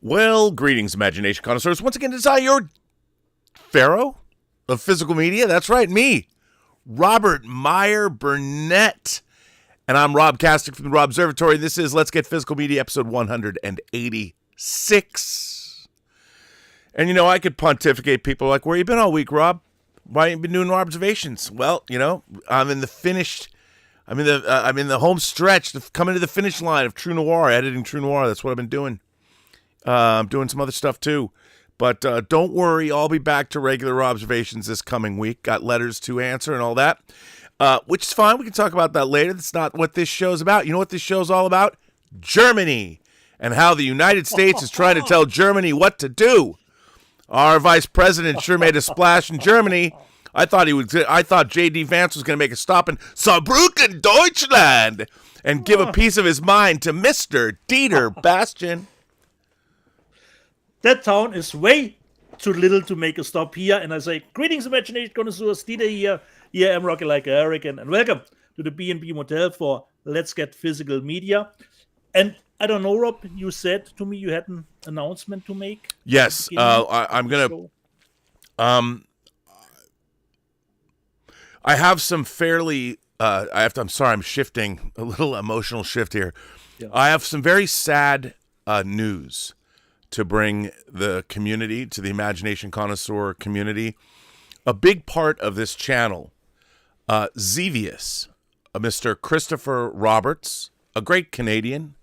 Well, greetings, imagination connoisseurs. Once again, it's your pharaoh of physical media. That's right, me, Robert Meyer Burnett. And I'm Rob Castic from the Rob Observatory. This is Let's Get Physical Media, episode 186. And, I could pontificate. People like, where you been all week, Rob? Why ain't you been doing observations? Well, I'm in the home stretch, coming to the finish line of True Noir, editing True Noir. That's what I've been doing. I'm doing some other stuff too. But don't worry, I'll be back to regular observations this coming week. Got letters to answer and all that, which is fine. We can talk about that later. That's not what this show's about. You know what this show's all about? Germany, and how the United States is trying to tell Germany what to do. Our vice president sure made a splash in Germany. I thought J.D. Vance was going to make a stop in Saarbrücken, Deutschland, and give a piece of his mind to Mr. Dieter Bastian. That town is way too little to make a stop here. And I say, greetings, imagination connoisseurs. Dieter here. Yeah, I'm Rocky Like Eric. And welcome to the B&B Motel for Let's Get Physical Media. And I don't know, Rob, you said to me you had an announcement to make. Yes, I'm going to... I have some fairly... I'm sorry, I'm shifting. A little emotional shift here. Yeah. I have some very sad news to bring the community, to the imagination connoisseur community. A big part of this channel, Xevious, Mr. Christopher Roberts, a great Canadian,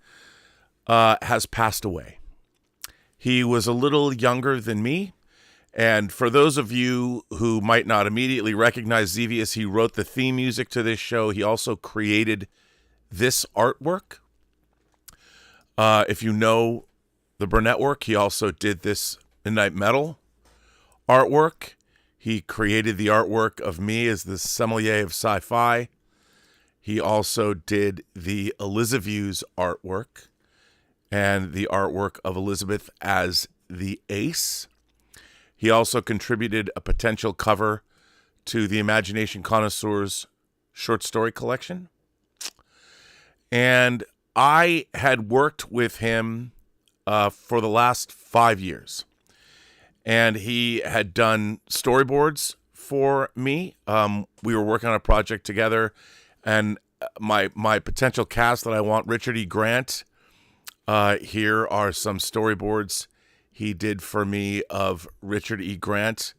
has passed away. He was a little younger than me, and for those of you who might not immediately recognize Xevious, he wrote the theme music to this show. He also created this artwork. If you know the Burnettwork, he also did this Midnight Metal artwork. He created the artwork of me as the sommelier of sci-fi. He also did the Elizaviews artwork and the artwork of Elizabeth as the Ace. He also contributed a potential cover to the Imagination Connoisseurs short story collection. And I had worked with him for the last 5 years. And he had done storyboards for me. We were working on a project together, and my potential cast that I want, Richard E. Grant, here are some storyboards he did for me of Richard E. Grant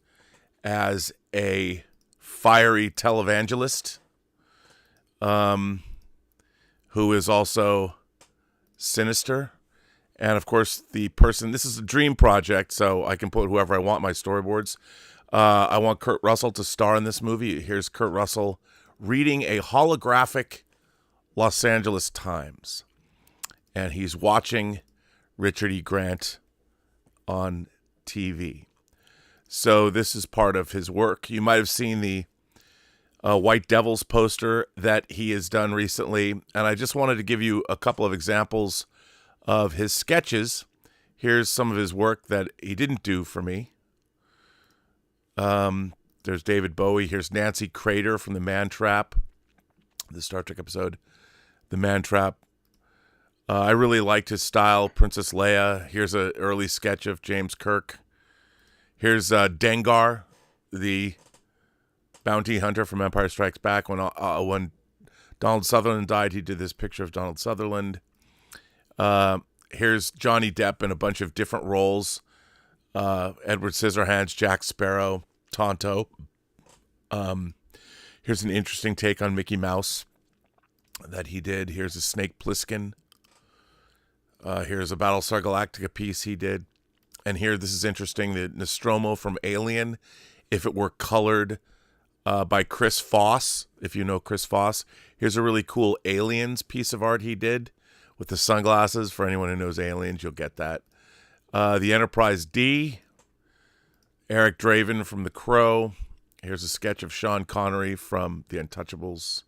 as a fiery televangelist, who is also sinister. And, of course, this is a dream project, so I can put whoever I want in my storyboards. I want Kurt Russell to star in this movie. Here's Kurt Russell reading a holographic Los Angeles Times. And he's watching Richard E. Grant on TV. So this is part of his work. You might have seen the White Devils poster that he has done recently. And I just wanted to give you a couple of examples of his sketches. Here's some of his work that he didn't do for me. There's David Bowie. Here's Nancy Crater from The Man Trap, the Star Trek episode, The Man Trap. I really liked his style, Princess Leia. Here's an early sketch of James Kirk. Here's Dengar, the bounty hunter from Empire Strikes Back. When Donald Sutherland died, he did this picture of Donald Sutherland. Here's Johnny Depp in a bunch of different roles. Edward Scissorhands, Jack Sparrow, Tonto. Here's an interesting take on Mickey Mouse that he did. Here's a Snake Plissken. Here's a Battlestar Galactica piece he did. And here, this is interesting, the Nostromo from Alien, if it were colored by Chris Foss, if you know Chris Foss. Here's a really cool Aliens piece of art he did with the sunglasses. For anyone who knows Aliens, you'll get that. The Enterprise D, Eric Draven from The Crow. Here's a sketch of Sean Connery from The Untouchables.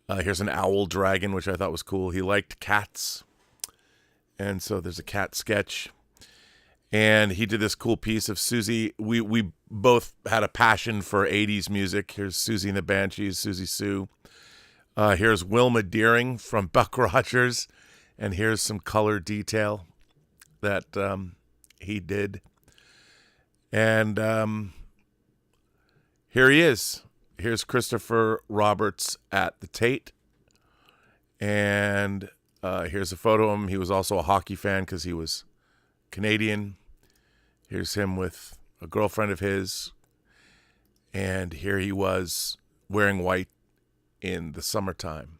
Here's an owl dragon, which I thought was cool. He liked cats. And so there's a cat sketch. And he did this cool piece of Susie. We both had a passion for 80s music. Here's Susie and the Banshees, Susie Sue. Here's Wilma Deering from Buck Rogers. And here's some color detail. that he did. And here he is. Here's Christopher Roberts at the Tate. And here's a photo of him. He was also a hockey fan because he was Canadian. Here's him with a girlfriend of his. And here he was wearing white in the summertime.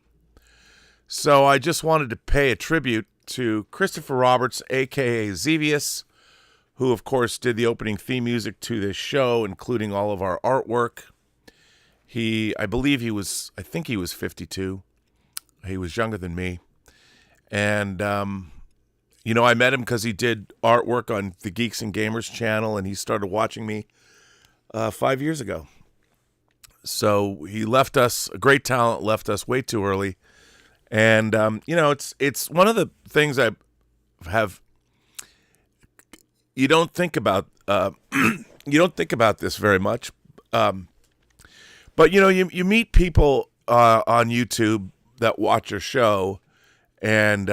So I just wanted to pay a tribute to Christopher Roberts, a.k.a. Xevious, who, of course, did the opening theme music to this show, including all of our artwork. I think he was 52. He was younger than me. And, I met him because he did artwork on the Geeks and Gamers channel, and he started watching me 5 years ago. So he left us, a great talent, left us way too early. And, it's one of the things I have, you don't think about this very much. But, you meet people on YouTube that watch your show and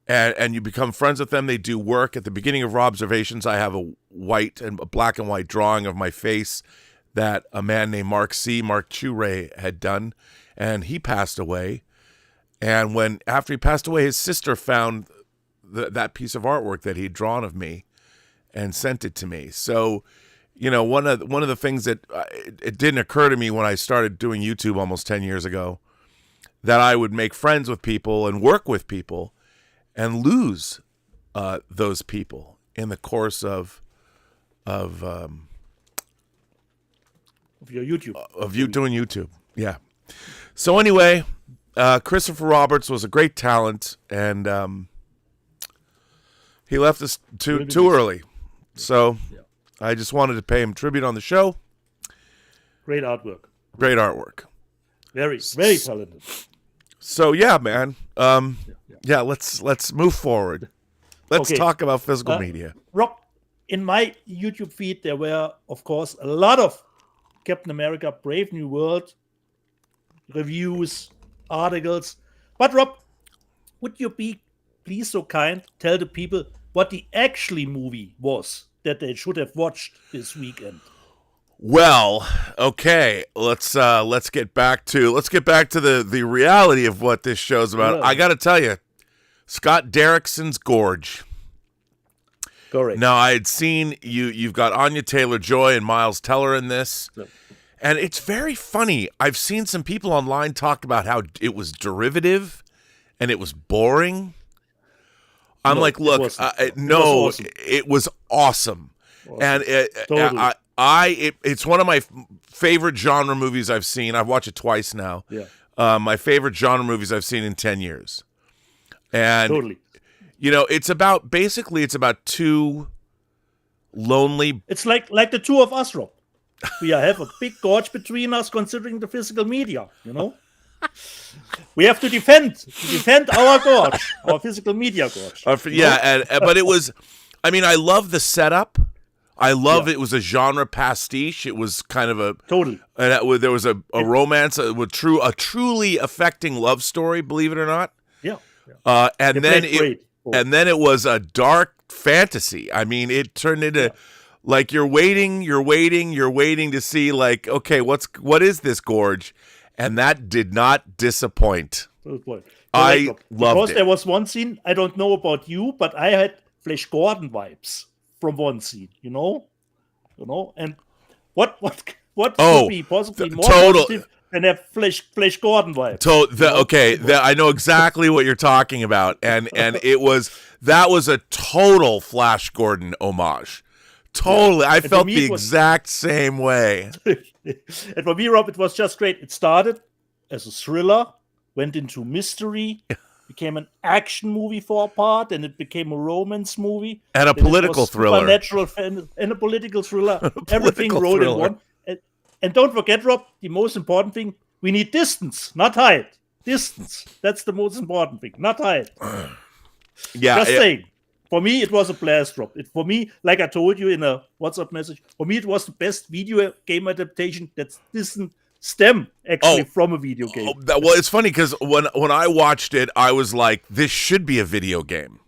you become friends with them. They do work. At the beginning of Robservations, I have a black and white drawing of my face that a man named Mark Chure had done, and he passed away. And after he passed away, his sister found that piece of artwork that he'd drawn of me and sent it to me. So, one of the things that it didn't occur to me when I started doing YouTube almost 10 years ago, that I would make friends with people and work with people and lose those people in the course of your YouTube. Of you doing YouTube. Yeah. So anyway, Christopher Roberts was a great talent, and he left us too early. So I just wanted to pay him tribute on the show. Great artwork. Great artwork. Very, very talented. So yeah, man. Let's move forward. Let's talk about physical media. Rob, in my YouTube feed, there were, of course, a lot of Captain America Brave New World reviews, articles. But Rob, would you be please so kind, tell the people what the actually movie was that they should have watched this weekend? Well, okay, let's get back to the reality of what this show's about. Yeah. I got to tell you, Scott Derrickson's Gorge. Correct. Now, I had seen you've got Anya Taylor-Joy and Miles Teller in this. Yep. And it's very funny. I've seen some people online talk about how it was derivative and it was boring. I'm like, look, it was awesome. And totally. It's one of my favorite genre movies I've seen. I've watched it twice now. Yeah. My favorite genre movies I've seen in 10 years. And, totally. It's about two lonely... It's like the two of us, Rob. We have a big gorge between us considering the physical media, We have to defend our gorge, our physical media gorge. But it was... I mean, I love the setup. I love it was a genre pastiche. It was kind of a totally. There was a romance, a truly affecting love story. Believe it or not. Yeah. And then it was a dark fantasy. I mean, it turned into like you're waiting to see like, okay, what is this gorge? And that did not disappoint. I loved it. Because there was one scene, I don't know about you, but I had Flash Gordon vibes from one scene, and what could be possibly more positive than have Flash Gordon vibes? I know exactly what you're talking about, and that was a total Flash Gordon homage. Totally, I felt the exact same way. And for me, Rob, it was just great. It started as a thriller, went into mystery. Became an action movie for a part, and it became a romance movie. And a political thriller. Supernatural and a political thriller. Everything rolled in one. And don't forget, Rob, the most important thing, we need distance, not height. Distance. That's the most important thing, not height. Just saying. For me, it was a blast, Rob. For me, like I told you in a WhatsApp message, for me, it was the best video game adaptation that doesn't stem from a video game. Well, it's funny because when I watched it, I was like, this should be a video game.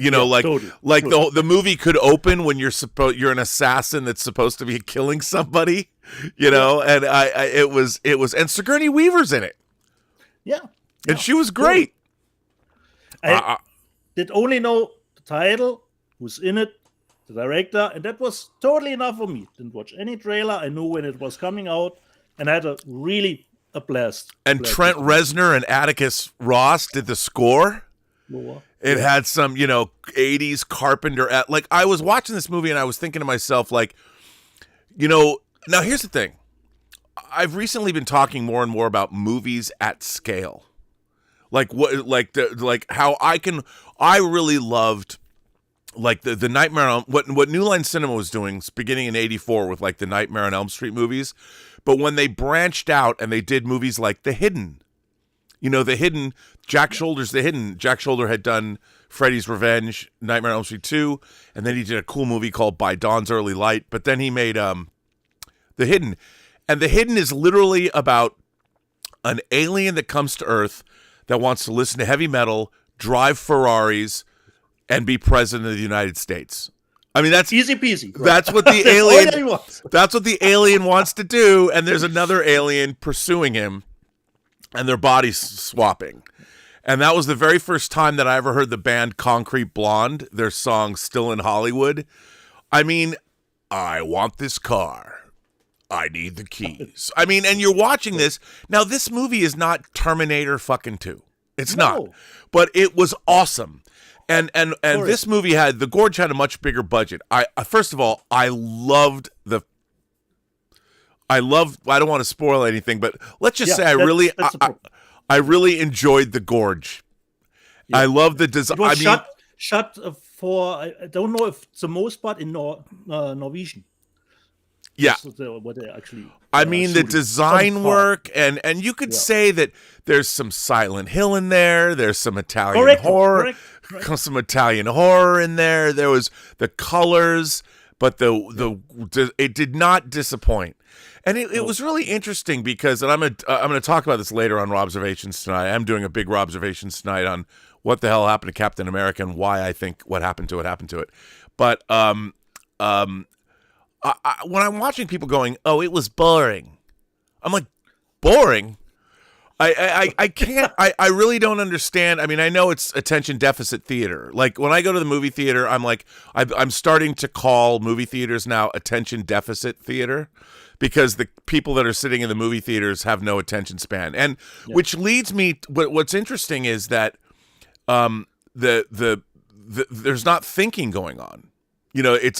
You know, totally. the movie could open when you're an assassin that's supposed to be killing somebody, you know, and it was and Sigourney Weaver's in it. Yeah. And she was great. I did only know the title, who's in it, the director, and that was totally enough for me. Didn't watch any trailer. I knew when it was coming out, and I had a blast. And Trent Reznor and Atticus Ross did the score. It had some, 80s Carpenter. Like, I was watching this movie and I was thinking to myself, like, now here's the thing. I've recently been talking more and more about movies at scale. Like how I really loved like the Nightmare on what New Line Cinema was doing beginning in 84 with like the Nightmare on Elm Street movies. But when they branched out and they did movies like The Hidden, The Hidden, Jack Shoulder's The Hidden. Jack Shoulder had done Freddy's Revenge, Nightmare on Elm Street 2, and then he did a cool movie called By Dawn's Early Light, but then he made The Hidden. And The Hidden is literally about an alien that comes to Earth that wants to listen to heavy metal, drive Ferraris, and be president of the United States. I mean, that's easy peasy. Right? That's what the alien. That's what the alien wants to do. And there's another alien pursuing him, and their bodies swapping. And that was the very first time that I ever heard the band Concrete Blonde, their song "Still in Hollywood." I mean, I want this car. I need the keys. I mean, and you're watching this now. This movie is not Terminator fucking 2. It's not, but it was awesome. And this movie The Gorge had a much bigger budget. First of all, I don't want to spoil anything, but let's just say I really enjoyed The Gorge. Yeah. I love the design. It was shot for, I don't know if it's the most part in Norwegian. Yeah. What they actually, I mean, the design work, and you could say that there's some Silent Hill in there. There's some Italian horror. Correct. Some Italian horror in there. There was the colors, but it did not disappoint. And it was really interesting because, and I'm gonna talk about this later on Robservations tonight. I'm doing a big Robservations tonight on what the hell happened to Captain America and why I think what happened to it. But when I'm watching people going, "Oh, it was boring," I'm like, "Boring." I can't. I really don't understand. I mean, I know it's attention deficit theater. Like when I go to the movie theater, I'm like, I'm starting to call movie theaters now attention deficit theater, because the people that are sitting in the movie theaters have no attention span. And which leads me. What's interesting is that there's not thinking going on.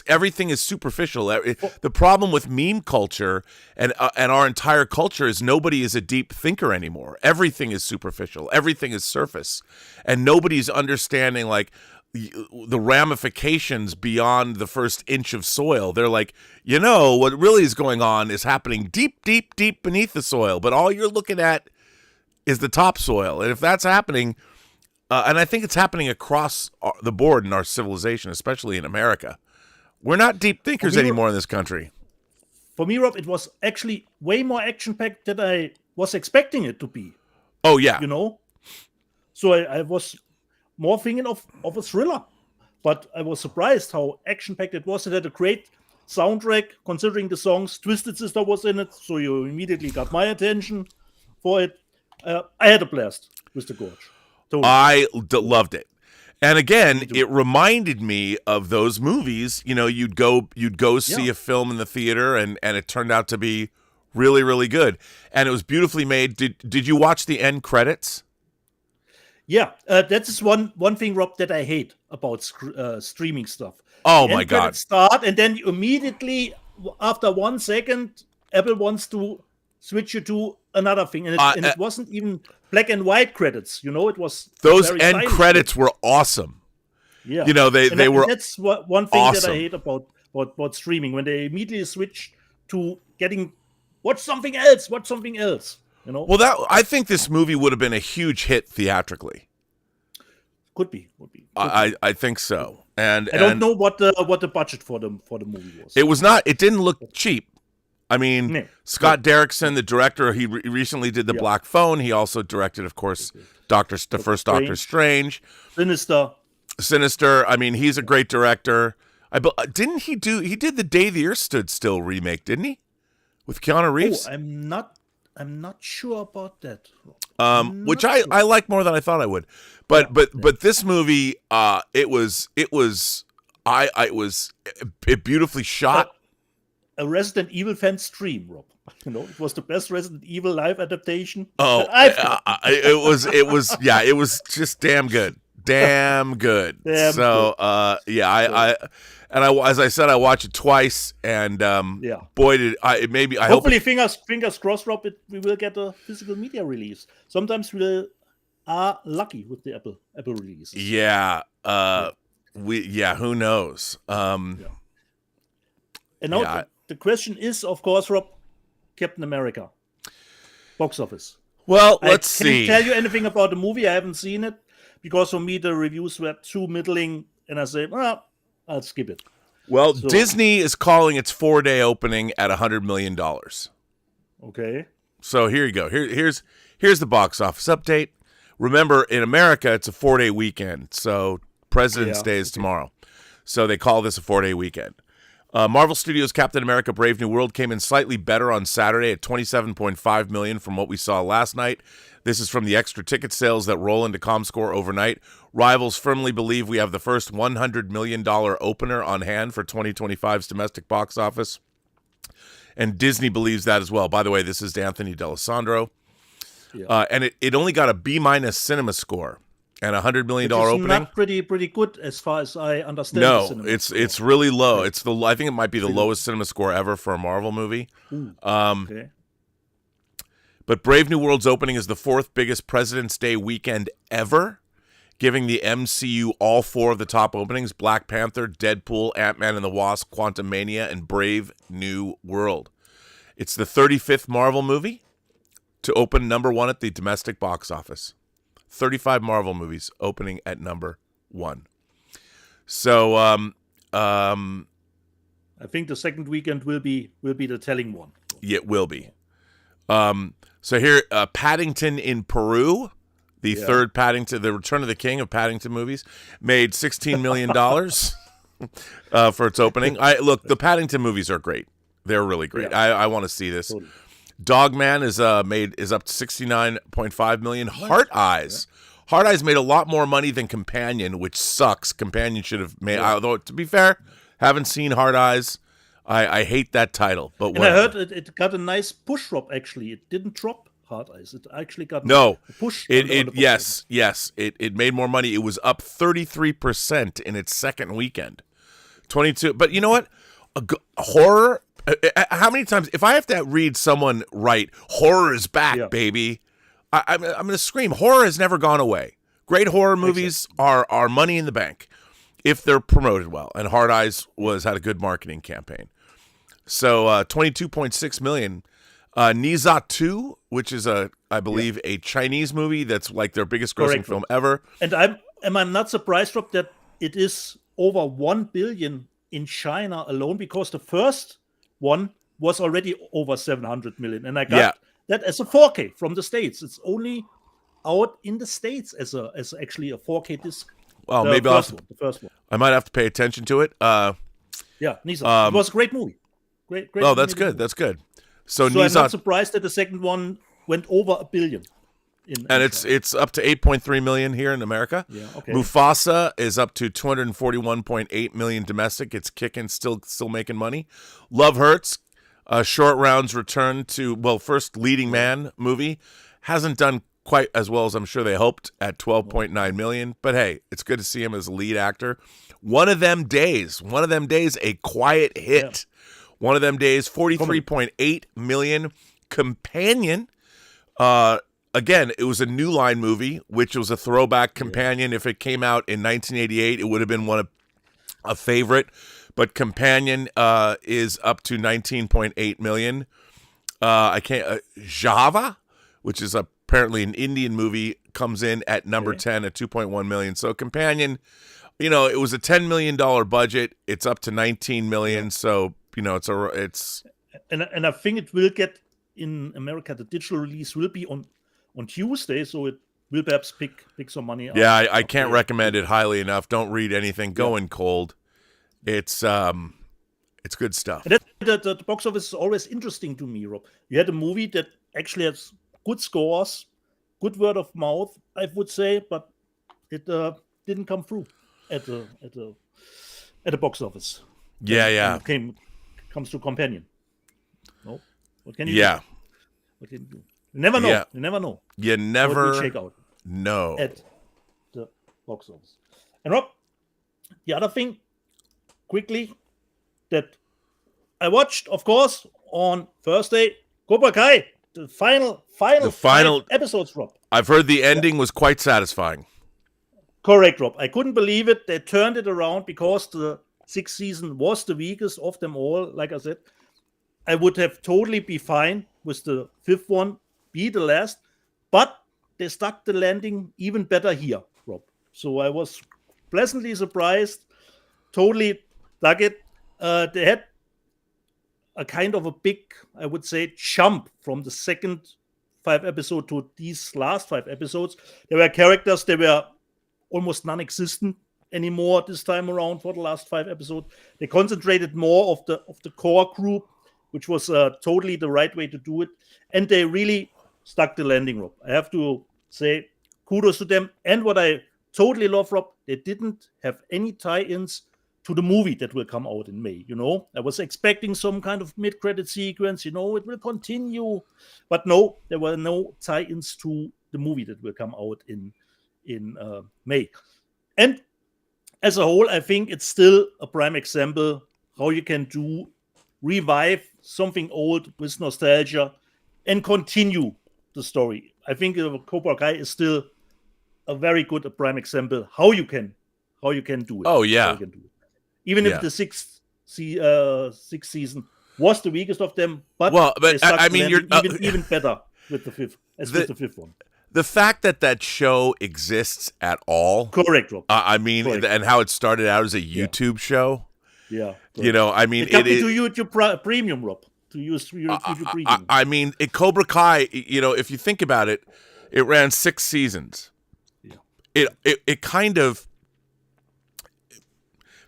Everything is superficial. The problem with meme culture and our entire culture is nobody is a deep thinker anymore. Everything is superficial. Everything is surface, and nobody's understanding like the ramifications beyond the first inch of soil. They're like, what really is going on is happening deep, deep, deep beneath the soil, but all you're looking at is the topsoil. And if that's happening, and I think it's happening across the board in our civilization, especially in America. We're not deep thinkers anymore in this country. For me, Rob, it was actually way more action-packed than I was expecting it to be. Oh, yeah. So I was more thinking of a thriller. But I was surprised how action-packed it was. It had a great soundtrack, considering the songs. Twisted Sister was in it, so you immediately got my attention for it. I had a blast with The Gorge. Totally. I loved it. And again, it reminded me of those movies. You'd go see a film in the theater, and it turned out to be really, really good. And it was beautifully made. Did you watch the end credits? Yeah, that's one thing, Rob, that I hate about streaming stuff. Oh my God! Start, and then immediately after 1 second, Apple wants to switch you to another thing, and it wasn't even black and white credits. It was those end stylish. Credits were awesome. Yeah, they were. That's one thing awesome. that I hate about streaming, when they immediately switch to watch something else. Well, I think this movie would have been a huge hit theatrically. Could be. I think so. And I don't know what the budget for the movie was. It was not. It didn't look cheap. I mean, Scott Derrickson, the director, he recently did The Black Phone. He also directed, of course, the first Doctor Strange. Sinister. Sinister. I mean, he's a great director. Didn't he do? He did the Day the Earth Stood Still remake, didn't he? With Keanu Reeves. I'm not sure about that. Which I like more than I thought I would. But this movie, it was beautifully shot. A Resident Evil fan's dream, Rob. It was the best Resident Evil live adaptation. Oh, it was just damn good. Damn good. Damn so, good. as I said, I watched it twice, and boy, did I maybe. Hopefully, fingers crossed, Rob. We will get a physical media release. Sometimes we are lucky with the Apple release. Yeah. Who knows? And now the question is, of course, Rob, Captain America box office. Well, let's see. Can I tell you anything about the movie? I haven't seen it because for me the reviews were too middling, and I said, well, I'll skip it. Well, Disney is calling its 4-day opening at $100 million. Okay. So here you go. Here's the box office update. Remember, in America, it's a 4-day weekend. So President's Day is tomorrow. So they call this a 4-day weekend. Marvel Studios' Captain America: Brave New World came in slightly better on Saturday at $27.5 million from what we saw last night. This is from the extra ticket sales that roll into ComScore overnight. Rivals firmly believe we have the first $100 million opener on hand for 2025's domestic box office. And Disney believes that as well. By the way, this is Anthony D'Alessandro. Yeah. And it only got a B- cinema score and a $100 million opening. Not pretty good as far as I understand. No, it's really low. It's I think it might be the lowest cinema score ever for a Marvel movie. Okay. But Brave New World's opening is the fourth biggest President's Day weekend ever, giving the MCU all 4 of the top openings: Black Panther, Deadpool, Ant-Man and the Wasp, Quantumania, and Brave New World. It's the 35th Marvel movie to open number 1 at the domestic box office. 35 Marvel movies opening at number 1. So, I think the second weekend will be the telling one. It will be. So here, Paddington in Peru, the third Paddington, the Return of the King of Paddington movies, made $16 million for its opening. The Paddington movies are great. They're really great. Yeah. I want to see this. Totally. Dogman is up to $69.5 million. Heart Eyes. Yeah. Heart Eyes made a lot more money than Companion, which sucks. Companion should have made. Yeah. Although to be fair, haven't seen Heart Eyes. I hate that title, but and I heard it got a nice push drop. Actually, it didn't drop Heart Eyes. It actually got a push. Yes. It made more money. It was up 33% in its second weekend. 22. But you know what? Horror. How many times? If I have to read someone write "horror is back, baby," I'm going to scream. Horror has never gone away. Great horror movies are money in the bank if they're promoted well. And Hard Eyes had a good marketing campaign. So $22.6 million. Niza 2, which is I believe a Chinese movie that's like their biggest grossing film ever. And I'm not surprised, Rob, that it is over 1 billion in China alone, because the first one was already over 700 million, and I got that as a 4K from the States. It's only out in the States as actually a 4K disc. Well, maybe the first one. I might have to pay attention to it. Niza. It was a great movie. Great. Oh, that's good. That's good. So Niza, I'm not surprised that the second one went over 1 billion. And it's up to 8.3 million here in America. Yeah, okay. Mufasa is up to 241.8 million domestic. It's kicking, still making money. Love Hurts, Short Round's return to first leading man movie, hasn't done quite as well as I'm sure they hoped at 12.9 million. But hey, it's good to see him as a lead actor. One of them days, a quiet hit. Yeah. One of them days, 43.8 million. Companion. Again, it was a New Line movie, which was a throwback. Companion. If it came out in 1988, it would have been a favorite. But Companion is up to 19.8 million. Java, which is apparently an Indian movie, comes in at number 10 at 2.1 million. So Companion, it was a $10 million budget. It's up to 19 million. Yeah. So it's and I think it will get in America. The digital release will be on Tuesday, so will perhaps pick some money. Yeah, I can't recommend it highly enough. Don't read anything. Go in cold. It's good stuff. And the box office is always interesting to me, Rob. You had a movie that actually has good scores, good word of mouth, I would say, but it didn't come through at the box office. Yeah. Comes to Companion. No, what can you? Yeah. Do? What can you do? You never know. Yeah. You never know. You never check out. know At the box office. And Rob, the other thing, quickly, that I watched, of course, on Thursday, Cobra Kai, the final 5 episodes, Rob. I've heard the ending was quite satisfying. Correct, Rob. I couldn't believe it. They turned it around because the 6th season was the weakest of them all. Like I said, I would have totally be fine with the 5th one, be the last, but they stuck the landing even better here, Rob. So I was pleasantly surprised, totally dug it. They had a kind of a big, I would say, jump from the second 5 episode to these last 5 episodes. There were characters, they were almost non-existent anymore this time around for the last 5 episodes. They concentrated more of the core group, which was totally the right way to do it. And they really stuck the landing, Rob. I have to say kudos to them. And what I totally love, Rob, they didn't have any tie-ins to the movie that will come out in May. I was expecting some kind of mid-credit sequence, it will continue. But no, there were no tie-ins to the movie that will come out in May. And as a whole, I think it's still a prime example how you can revive something old with nostalgia and continue the story. I think Cobra Kai is still a very good prime example how you can do it. Oh yeah. Even if the sixth season was the weakest of them, but I mean, you're even better with the fifth one. The fact that show exists at all, correct, Rob. I mean, correct. And how it started out as a YouTube show. Yeah, I mean, it is to YouTube Premium, Rob. To use YouTube Premium. I mean, Cobra Kai. If you think about it, it ran 6 seasons. Yeah. It kind of.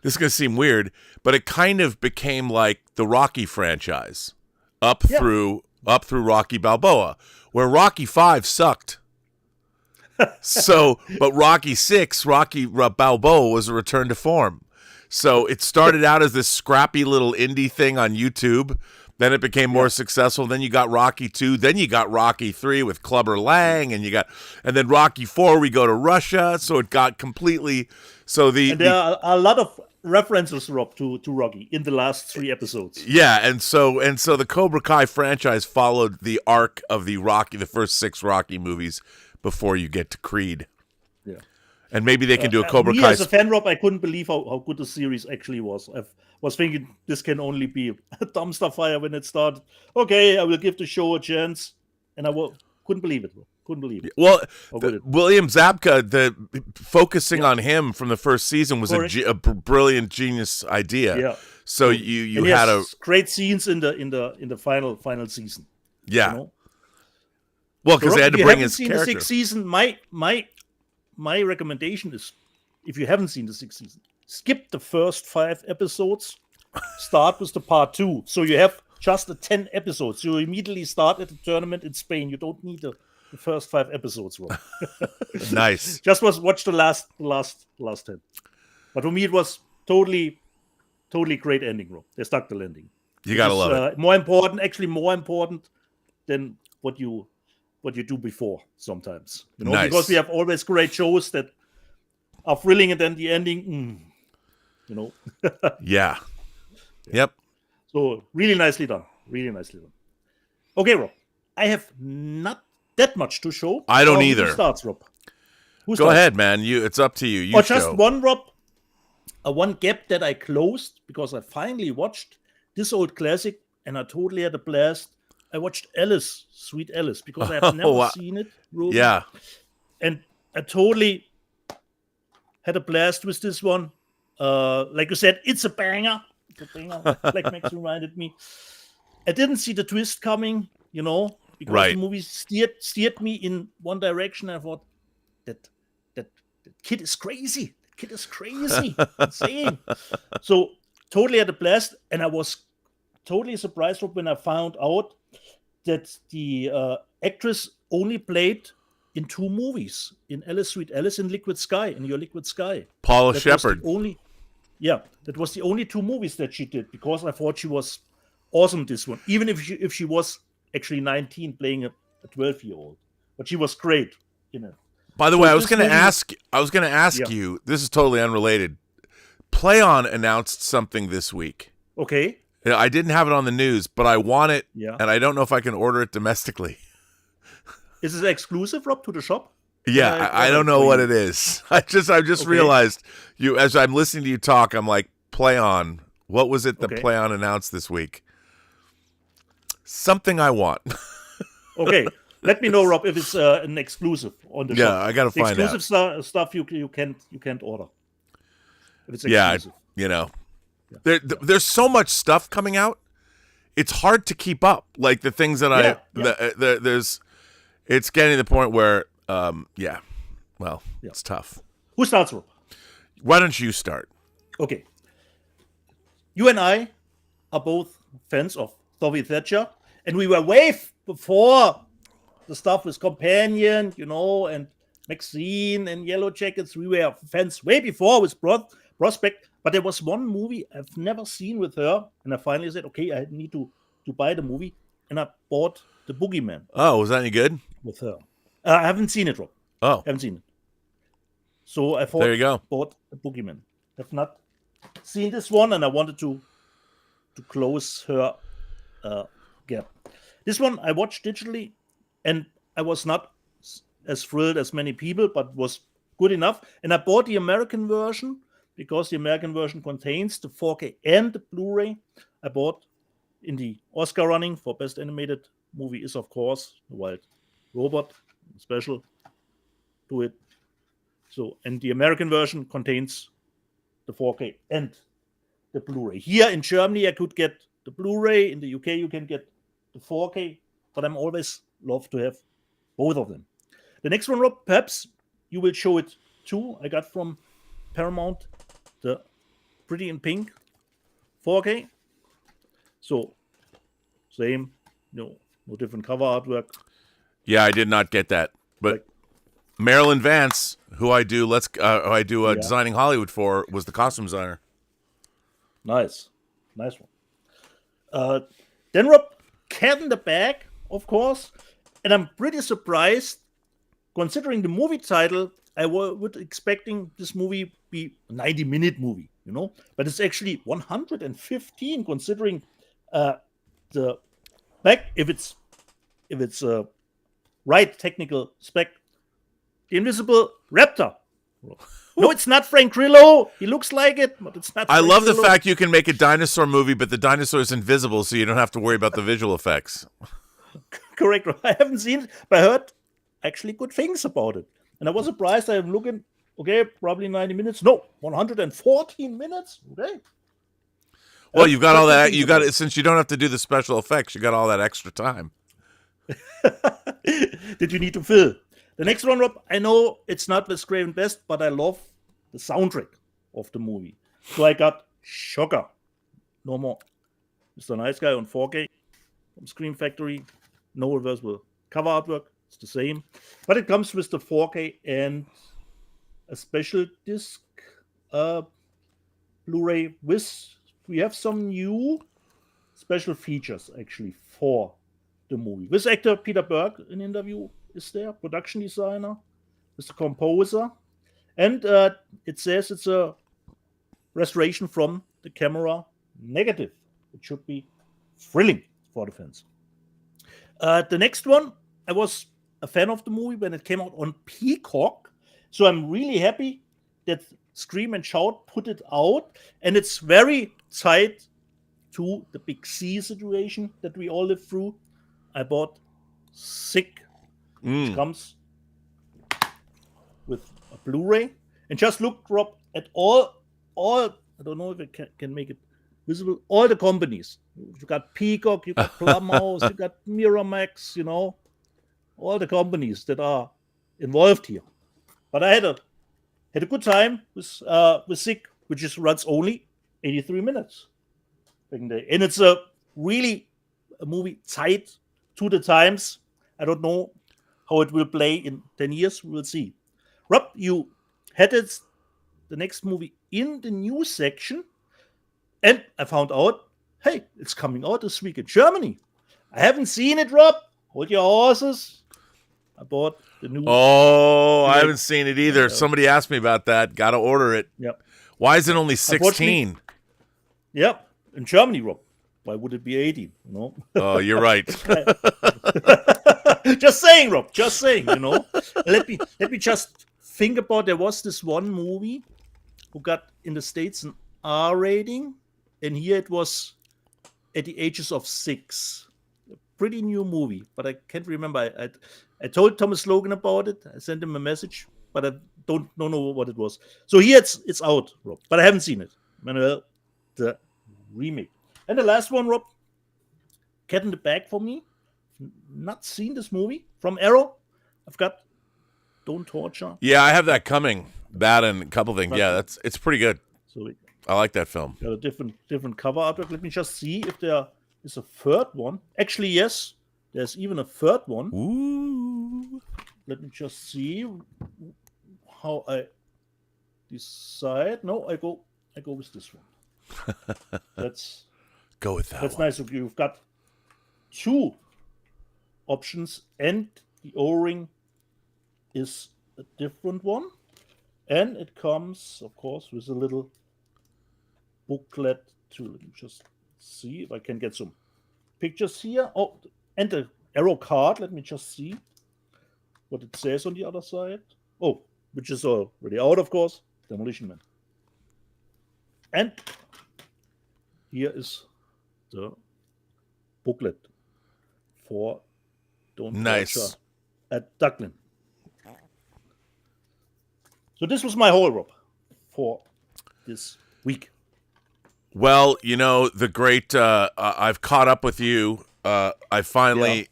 This is going to seem weird, but it kind of became like the Rocky franchise up through Rocky Balboa, where Rocky 5 sucked. But Rocky 6, Rocky Balboa was a return to form. So it started out as this scrappy little indie thing on YouTube. Then it became more successful. Then you got Rocky 2. Then you got Rocky 3 with Clubber Lang, and then Rocky 4. We go to Russia. So it got completely. So there are a lot of references, Rob, to Rocky in the last 3 episodes. Yeah, and so the Cobra Kai franchise followed the arc of the first 6 Rocky movies before you get to Creed. Yeah. And maybe they can do a Cobra Kai. As a fan, Rob, I couldn't believe how good the series actually was. I was thinking this can only be a dumpster fire when it started. Okay, I will give the show a chance. And I couldn't believe it, Rob. Couldn't believe it. Well, William Zabka, focusing on him from the first season was a brilliant, genius idea. Yeah. So you had great scenes in the final season. Yeah. Well, because they had to bring his character. The 6th season, my recommendation is, if you haven't seen the 6th season, skip the first 5 episodes. Start with the part 2. So you have just the 10 episodes. You immediately start at the tournament in Spain. You don't need the first 5 episodes, Rob. Nice. Just watch the last 10. But for me, it was totally great ending, Rob. They stuck the landing. You gotta love it. More important than what you do before sometimes. Nice. Because we have always great shows that are thrilling, and then the ending, Yeah. Yep. So really nicely done. Okay, Rob. I have not that much to show. I don't either. Who starts, Rob? Go ahead, man. It's up to you. You just one, Rob. One gap that I closed because I finally watched this old classic, and I totally had a blast. I watched Alice, Sweet Alice, because I have never seen it. Really. Yeah. And I totally had a blast with this one. Like you said, it's a banger. Like Max reminded me. I didn't see the twist coming, because the movie steered me in one direction. I thought, that kid is crazy. That kid is crazy, insane. So totally had a blast, and I was totally surprised when I found out that the actress only played in 2 movies, in Alice, Sweet Alice, and Liquid Sky, in Your Liquid Sky. Paula That Shepherd. that was the only 2 movies that she did, because I thought she was awesome this one, even if she was actually 19 playing a 12-year-old, but she was great, you know. By the So way, I was this going to movie- ask Yeah. you, this is totally unrelated. PlayOn announced something this week. Okay. I didn't have it on the news, but I want it, Yeah. and I don't know if I can order it domestically. Is it exclusive, Rob, to the shop? Yeah, I don't know what it is. I just Okay. realized you, as I'm listening to you talk, I'm like, PlayOn. What was it that Okay. PlayOn announced this week? Something I want. Okay. Let me know, Rob, if it's an exclusive on the Yeah, shop. I got to The find out. exclusive stuff you can't order. If it's Yeah, exclusive. you know, there's so much stuff coming out. It's hard to keep up. Like the things that it's getting to the point where, it's tough. Who starts, Rob? Why don't you start? Okay. You and I are both fans of Dorothy Thatcher, and we were way before the stuff with Companion, you know, and Maxine and Yellow Jackets. We were fans way before with Prospect, but there was one movie I've never seen with her, and I finally said, okay, I need to buy the movie, and I bought The Boogeyman Oh, was that any good? with her. I haven't seen it, Rob. Oh, Haven't seen it. So I there you go. bought The Boogeyman. Have not seen this one, and I wanted to close her gap. This one I watched digitally, and I was not as thrilled as many people, but was good enough. And I bought the American version because the American version contains the 4K and the Blu-ray. I bought in the Oscar running for Best Animated Movie is, of course, The Wild Robot, special to it. So, and the American version contains the 4K and the Blu-ray. Here in Germany, I could get the Blu-ray. In the UK, you can get the 4K, but I'm always love to have both of them. The next one, Rob, perhaps you will show it too. I got from Paramount the Pretty in Pink 4K. So same, no different cover artwork. Yeah, I did not get that, but Like- Marilyn Vance, who I do Yeah. Designing Hollywood for, was the costume designer. Nice one. Then Rob, Cat in the Bag, of course, and I'm pretty surprised considering the movie title. I would expecting this movie be a 90-minute movie, you know, but it's actually 115 considering the spec. If it's right technical spec, the Invisible Raptor. No, it's not Frank Grillo. He looks like it, but it's not. I Frank love the Grillo. fact you can make a dinosaur movie, but the dinosaur is invisible, so you don't have to worry about the visual effects. Correct. I haven't seen it, but I heard actually good things about it. And I was surprised. I'm looking, okay, probably 90 minutes. No, 114 minutes. Okay. Well, you've got all Good that. things You got about it since you don't have to do the special effects. You got all that extra time. Did you need to fill? The next one, Rob, I know it's not Wes Craven Best, but I love the soundtrack of the movie. So I got Shocker. No more Mr. Nice Guy on 4K from Scream Factory. No reversible cover artwork. It's the same. But it comes with the 4K and a special disc Blu-ray with, we have some new special features actually for the movie. With actor Peter Berg, an interview is there, production designer, with the composer, and it says it's a restoration from the camera negative. It should be thrilling for the fans. The next one, I was a fan of the movie when it came out on Peacock, so I'm really happy that Scream and Shout put it out, and it's very tied to the Big C situation that we all lived through. I bought Sick, which comes with a Blu-ray, and just look, Rob, at all. I don't know if I can make it visible. All the companies. You got Peacock, you got Blumhouse, you got Miramax. You know, all the companies that are involved here. But I had a good time with Sick, which just runs only 83 minutes. And it's a movie tied to the times. I don't know how it will play in 10 years. We will see. Rob, you had the next movie in the news section, and I found out, hey, it's coming out this week in Germany. I haven't seen it, Rob. Hold your horses. I bought the new. Oh, I haven't seen it either. Somebody asked me about that. Got to order it. Yep. Why is it only 16? Yep. In Germany, Rob. Why would it be 18? No. Oh, you're right. Just saying, Rob. Just saying. Let me just think about. There was this one movie who got in the States an R rating, and here it was at the ages of 6. A pretty new movie, but I can't remember. I told Thomas Logan about it. I sent him a message, but I don't know what it was. So here it's out, Rob, but I haven't seen it. Manuel, the remake. And the last one, Rob, Cat in the Bag for me. Not seen this movie from Arrow. I've got Don't Torture. Yeah, I have that coming. That and a couple things. Yeah, it's pretty good. So I like that film. Got a different cover artwork. Let me just see if there is a third one. Actually, yes, there's even a third one. Ooh. Let me just see how I decide. No, I go with this one. Let's go with that. That's one. Nice of you. You've got 2 options, and the O-ring is a different one, and it comes, of course, with a little booklet too. Let me just see if I can get some pictures here. Oh, and the Arrow card. Let me just see what it says on the other side. Oh, which is already out, of course. Demolition Man. And here is the booklet for Don't Torture at Dublin. So this was my whole, Rob, for this week. Well, the great. I've caught up with you. I finally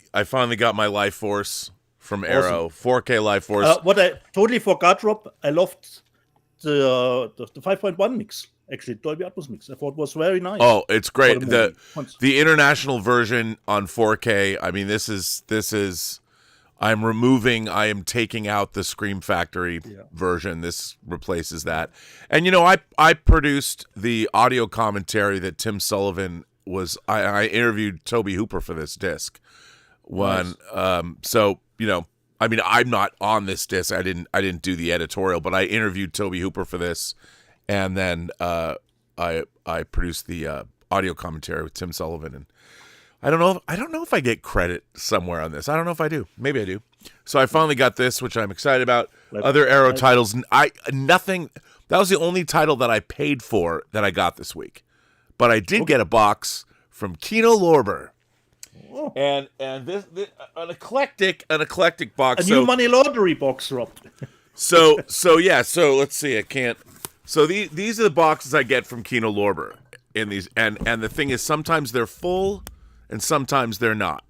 got my Life Force from Arrow, 4K Life Force. What I totally forgot, Rob, I loved the 5.1 mix. Actually, Dolby Atmos mix. I thought it was very nice. Oh, it's great. The international version on 4K. I mean, this is. I am taking out the Scream Factory version. This replaces that. And I produced the audio commentary that Tim Sullivan was. I interviewed Toby Hooper for this disc. So I mean, I'm not on this disc. I didn't do the editorial, but I interviewed Toby Hooper for this, and then I produced the audio commentary with Tim Sullivan. And I don't know if I get credit somewhere on this. I don't know if I do. Maybe I do. So I finally got this, which I'm excited about. Other Arrow titles, nothing. That was the only title that I paid for that I got this week. But I did get a box from Kino Lorber. Oh. And this an eclectic box. A new money laundry box, Rob. So let's see. I can't. So these are the boxes I get from Kino Lorber in these, and the thing is, sometimes they're full, and sometimes they're not.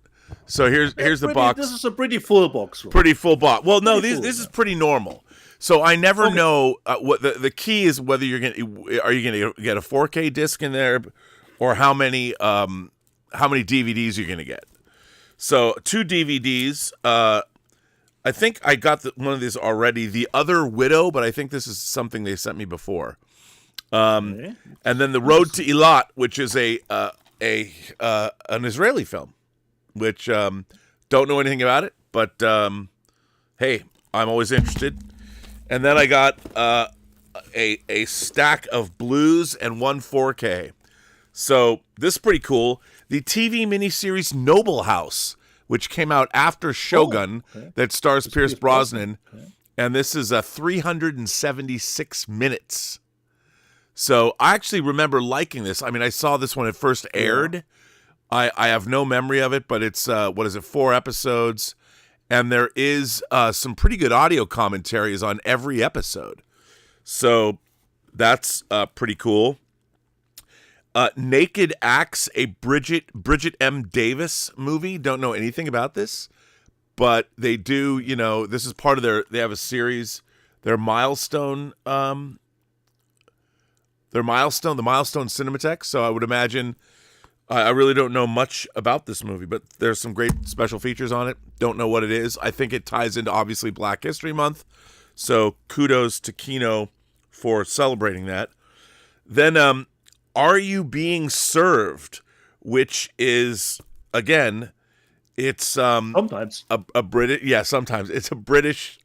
So here's the box. This is a pretty full box. Rob. Pretty full box. Well, no, this is pretty normal. So I never know what the key is. Whether are you going to get a 4K disc in there, or how many DVDs you're going to get. So 2 DVDs. I think I got one of these already. The Other Widow, but I think this is something they sent me before. And then The Road to Eilat, which is an Israeli film, which don't know anything about it, but hey, I'm always interested. And then I got a stack of blues and 1 4K. So this is pretty cool. The TV miniseries Noble House, which came out after Shogun, that stars Pierce Brosnan. Okay. And this is 376 minutes. So I actually remember liking this. I mean, I saw this when it first aired. I have no memory of it, but it's, 4 episodes. And there is some pretty good audio commentaries on every episode. So that's pretty cool. Naked Acts, a Bridget M. Davis movie. Don't know anything about this, but they do, this is part of they have a series Milestone, the Milestone Cinematheque. So I would imagine, I really don't know much about this movie, but there's some great special features on it. Don't know what it is. I think it ties into obviously Black History Month. So kudos to Kino for celebrating that. Then, Are You Being Served? Which is, again, it's sometimes a British, sometimes it's a British.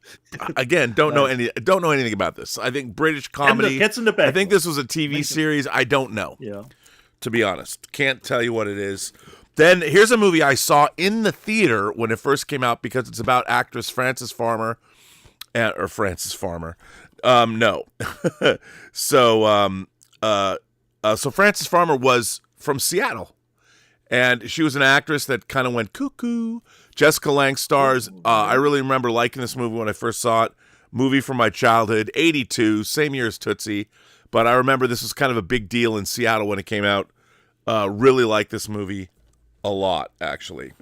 Again, don't know anything about this. I think British comedy. Gets in the back. I think this was a TV series. I don't know. Yeah, to be honest, can't tell you what it is. Then here's a movie I saw in the theater when it first came out because it's about actress Frances Farmer, or Frances Farmer. No, so Frances Farmer was from Seattle. And she was an actress that kind of went cuckoo. Jessica Lange stars. I really remember liking this movie when I first saw it. Movie from my childhood, 82, same year as Tootsie. But I remember this was kind of a big deal in Seattle when it came out. Really liked this movie a lot, actually.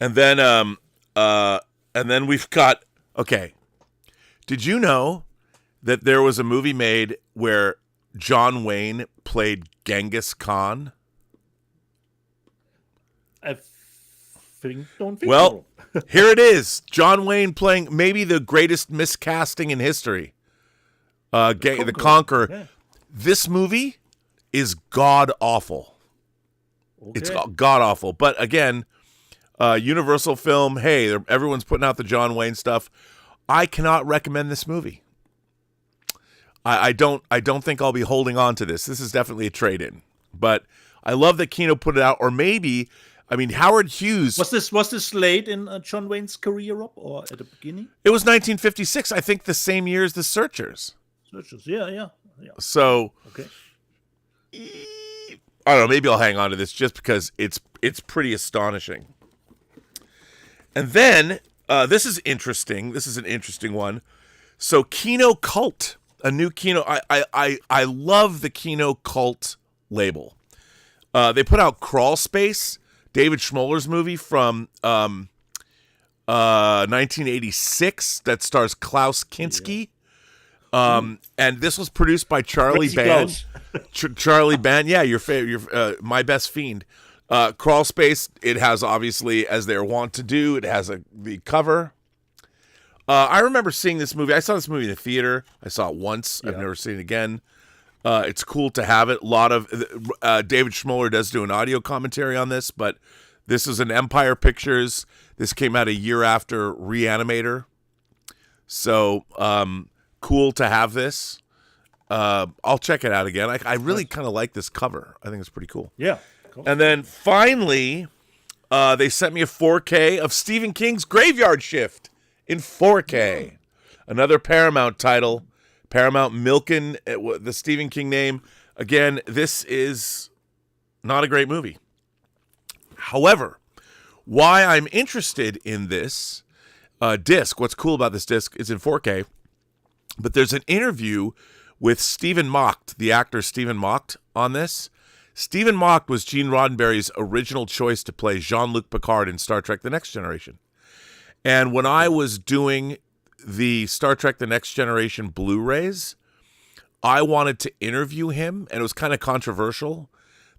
And then we've got, okay. Did you know that there was a movie made where John Wayne played Genghis Khan? Don't think well, so. Here it is. John Wayne playing maybe the greatest miscasting in history. The Conqueror. Yeah. This movie is god-awful. Okay. It's god-awful. But again, Universal Film, hey, everyone's putting out the John Wayne stuff. I cannot recommend this movie. I don't think I'll be holding on to this. This is definitely a trade-in. But I love that Kino put it out. Or maybe... I mean, Howard Hughes... Was this late in John Wayne's career, Rob, or at the beginning? It was 1956, I think the same year as The Searchers. Yeah. So, okay. I don't know, maybe I'll hang on to this just because it's pretty astonishing. And then, this is interesting. This is an interesting one. So, Kino Cult, a new Kino... I love the Kino Cult label. They put out Crawl Space... David Schmoller's movie from 1986 that stars Klaus Kinski. And this was produced by Charlie Band. Charlie Band, yeah, your My Best Fiend. Crawl Space, it has obviously, as they're wont to do, it has the cover. I remember seeing this movie. I saw this movie in the theater. I saw it once. Yeah. I've never seen it again. It's cool to have it. A lot of David Schmoller does do an audio commentary on this, but this is an Empire Pictures. This came out a year after Reanimator, so cool to have this. I'll check it out again. I really kind of like this cover. I think it's pretty cool. Yeah. Cool. And then finally, they sent me a 4K of Stephen King's Graveyard Shift in 4K. Another Paramount title. Paramount milking the Stephen King name. Again, this is not a great movie. However, why I'm interested in this disc, what's cool about this disc is in 4K, but there's an interview with Stephen Mocht, the actor Stephen Mocht, on this. Stephen Mocht was Gene Roddenberry's original choice to play Jean-Luc Picard in Star Trek The Next Generation. And when I was doing the Star Trek The Next Generation Blu-rays, I wanted to interview him, and it was kind of controversial.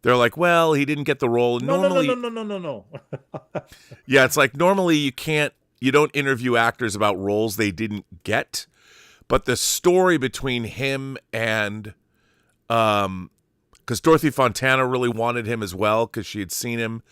They're like, well, he didn't get the role. No. Yeah, it's like normally you don't interview actors about roles they didn't get, but the story between him and, because Dorothy Fontana really wanted him as well because she had seen him.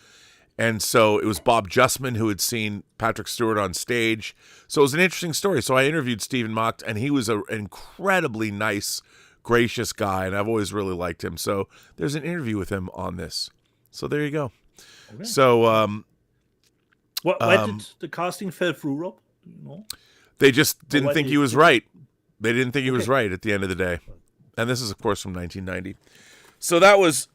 And so it was Bob Justman who had seen Patrick Stewart on stage. So it was an interesting story. So I interviewed Stephen Mocht, and he was an incredibly nice, gracious guy, and I've always really liked him. So there's an interview with him on this. So there you go. Okay. So why did the casting fell through, Rob? Do you know? They just didn't think he was right. They didn't think he was right at the end of the day. And this is, of course, from 1990. So that was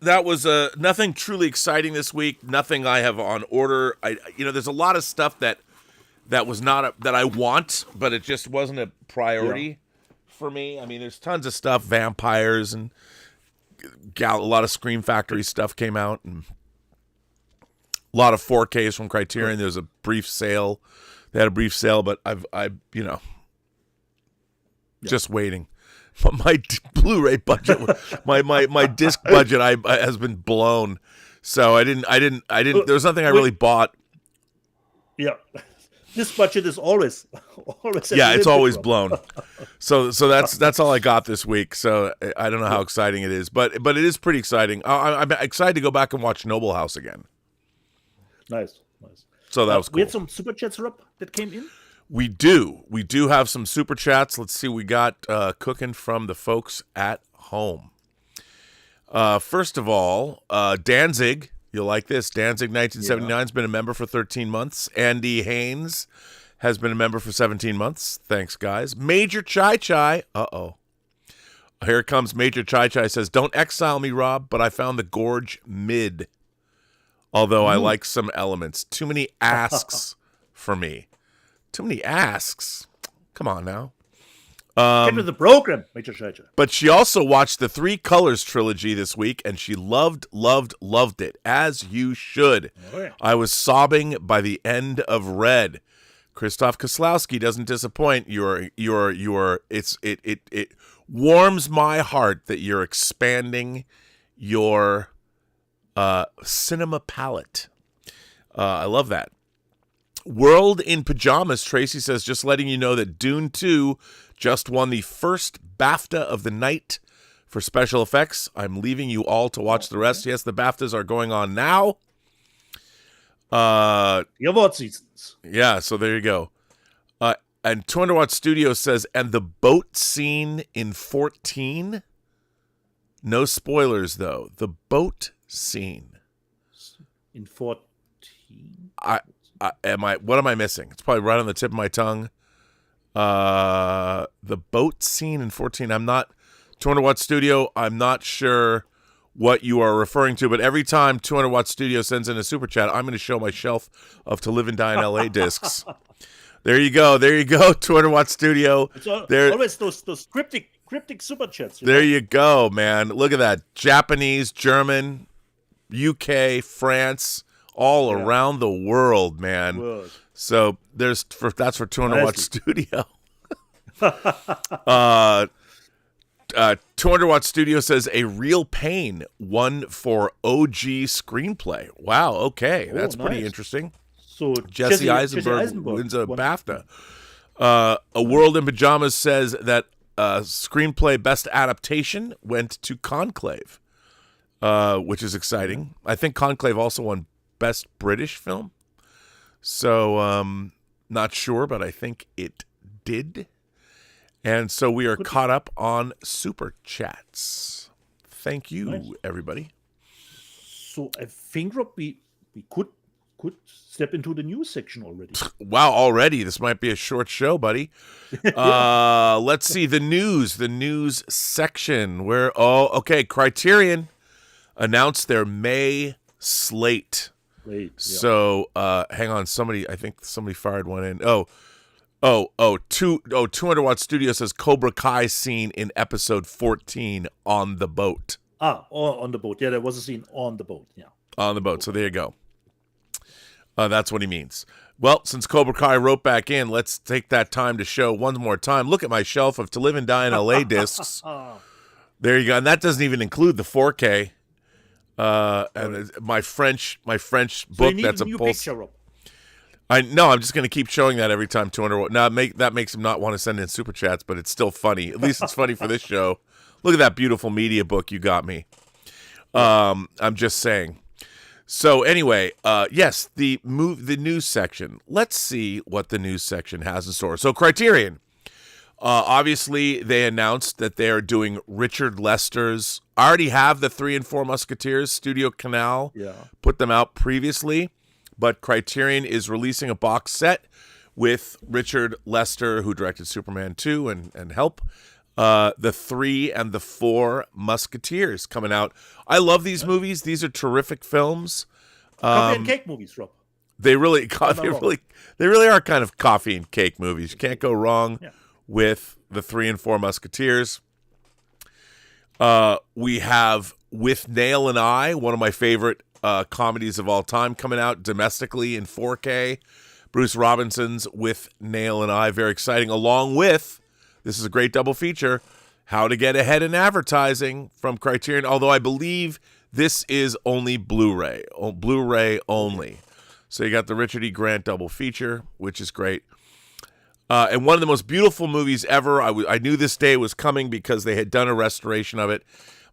nothing truly exciting this week. Nothing I have on order. There's a lot of stuff that was not that I want, but it just wasn't a priority for me. I mean, there's tons of stuff, vampires and a lot of Scream Factory stuff came out, and a lot of 4Ks from Criterion. There was a brief sale. They had a brief sale, but Just waiting. My Blu-ray budget, my disc budget, has been blown. So I didn't. There was nothing I really bought. Yeah, this budget is always. Yeah, it's always blown. So that's all I got this week. So I don't know how exciting it is, but it is pretty exciting. I'm excited to go back and watch Noble House again. Nice. So that was cool. We had some super chats, Rob, that came in. We do have some super chats. Let's see. We got cooking from the folks at home. First of all, Danzig. You'll like this. Danzig 1979 has been a member for 13 months. Andy Haynes has been a member for 17 months. Thanks, guys. Major Chai Chai. Uh-oh. Here comes Major Chai Chai. Says, don't exile me, Rob, but I found the gorge mid. Although I like some elements. Too many asks for me. Too many asks. Come on now. Get with the program, Major Chai Chai. But she also watched the Three Colors trilogy this week, and she loved it, as you should. Oh, yeah. I was sobbing by the end of Red. Krzysztof Kieslowski doesn't disappoint. It warms my heart that you're expanding your cinema palette. I love that. World in Pajamas, Tracy says, just letting you know that Dune 2 just won the first BAFTA of the night for special effects. I'm leaving you all to watch the rest. Yes, the BAFTAs are going on now. The award seasons. Yeah, so there you go. And 200 Watt Studio says, and the boat scene in 14? No spoilers, though. The boat scene. In 14? What am I missing? It's probably right on the tip of my tongue. The boat scene in 14. I'm not 200 Watt Studio. I'm not sure what you are referring to, but every time 200 Watt Studio sends in a super chat, I'm going to show my shelf of To Live and Die in LA discs. There you go. 200 Watt Studio. It's always those cryptic super chats. There you go, man. Look at that. Japanese, German, UK, France, all around the world, man. So that's for 200 Watt Studio. 200 Watt Studio says a real pain won for OG screenplay. Wow. Okay, that's pretty interesting. So Jesse Eisenberg wins a BAFTA. A World in Pajamas says that screenplay best adaptation went to Conclave, which is exciting. I think Conclave also won best British film. So not sure, but I think it did. And so we are caught up on super chats. Thank you, everybody. So I think, Rob, we could step into the news section already. Wow, already? This might be a short show, buddy. Let's see, the news section. Criterion announced their May slate. So hang on, I think somebody fired one in. 200 Watt Studio says Cobra Kai scene in episode 14 on the boat. On the boat. Yeah, there was a scene on the boat. Yeah. On the boat. So there you go. That's what he means. Well, since Cobra Kai wrote back in, let's take that time to show one more time. Look at my shelf of To Live and Die in LA discs. There you go. And that doesn't even include the 4K. And my French book. So you need that's a new pulse. picture, Rob. I'm just going to keep showing that every time 200. Now that makes him not want to send in super chats, but it's still funny. At least it's funny for this show. Look at that beautiful media book you got me. I'm just saying. So anyway, yes, the news section. Let's see what the news section has in store. So Criterion, obviously they announced that they are doing Richard Lester's. I already have the 3 and 4 Musketeers. Studio Canal put them out previously. But Criterion is releasing a box set with Richard Lester, who directed Superman 2 and Help, the 3 and the 4 Musketeers coming out. I love these movies. These are terrific films. Coffee and cake movies, Rob. They really are kind of coffee and cake movies. You can't go wrong with the 3 and 4 Musketeers. We have With Nail and I, one of my favorite comedies of all time, coming out domestically in 4K. Bruce Robinson's With Nail and I, very exciting, along with This is a great double feature. How to Get Ahead in Advertising from Criterion, although I believe this is only Blu-ray only. So you got the Richard E. Grant double feature, which is great. And one of the most beautiful movies ever. I knew this day was coming because they had done a restoration of it.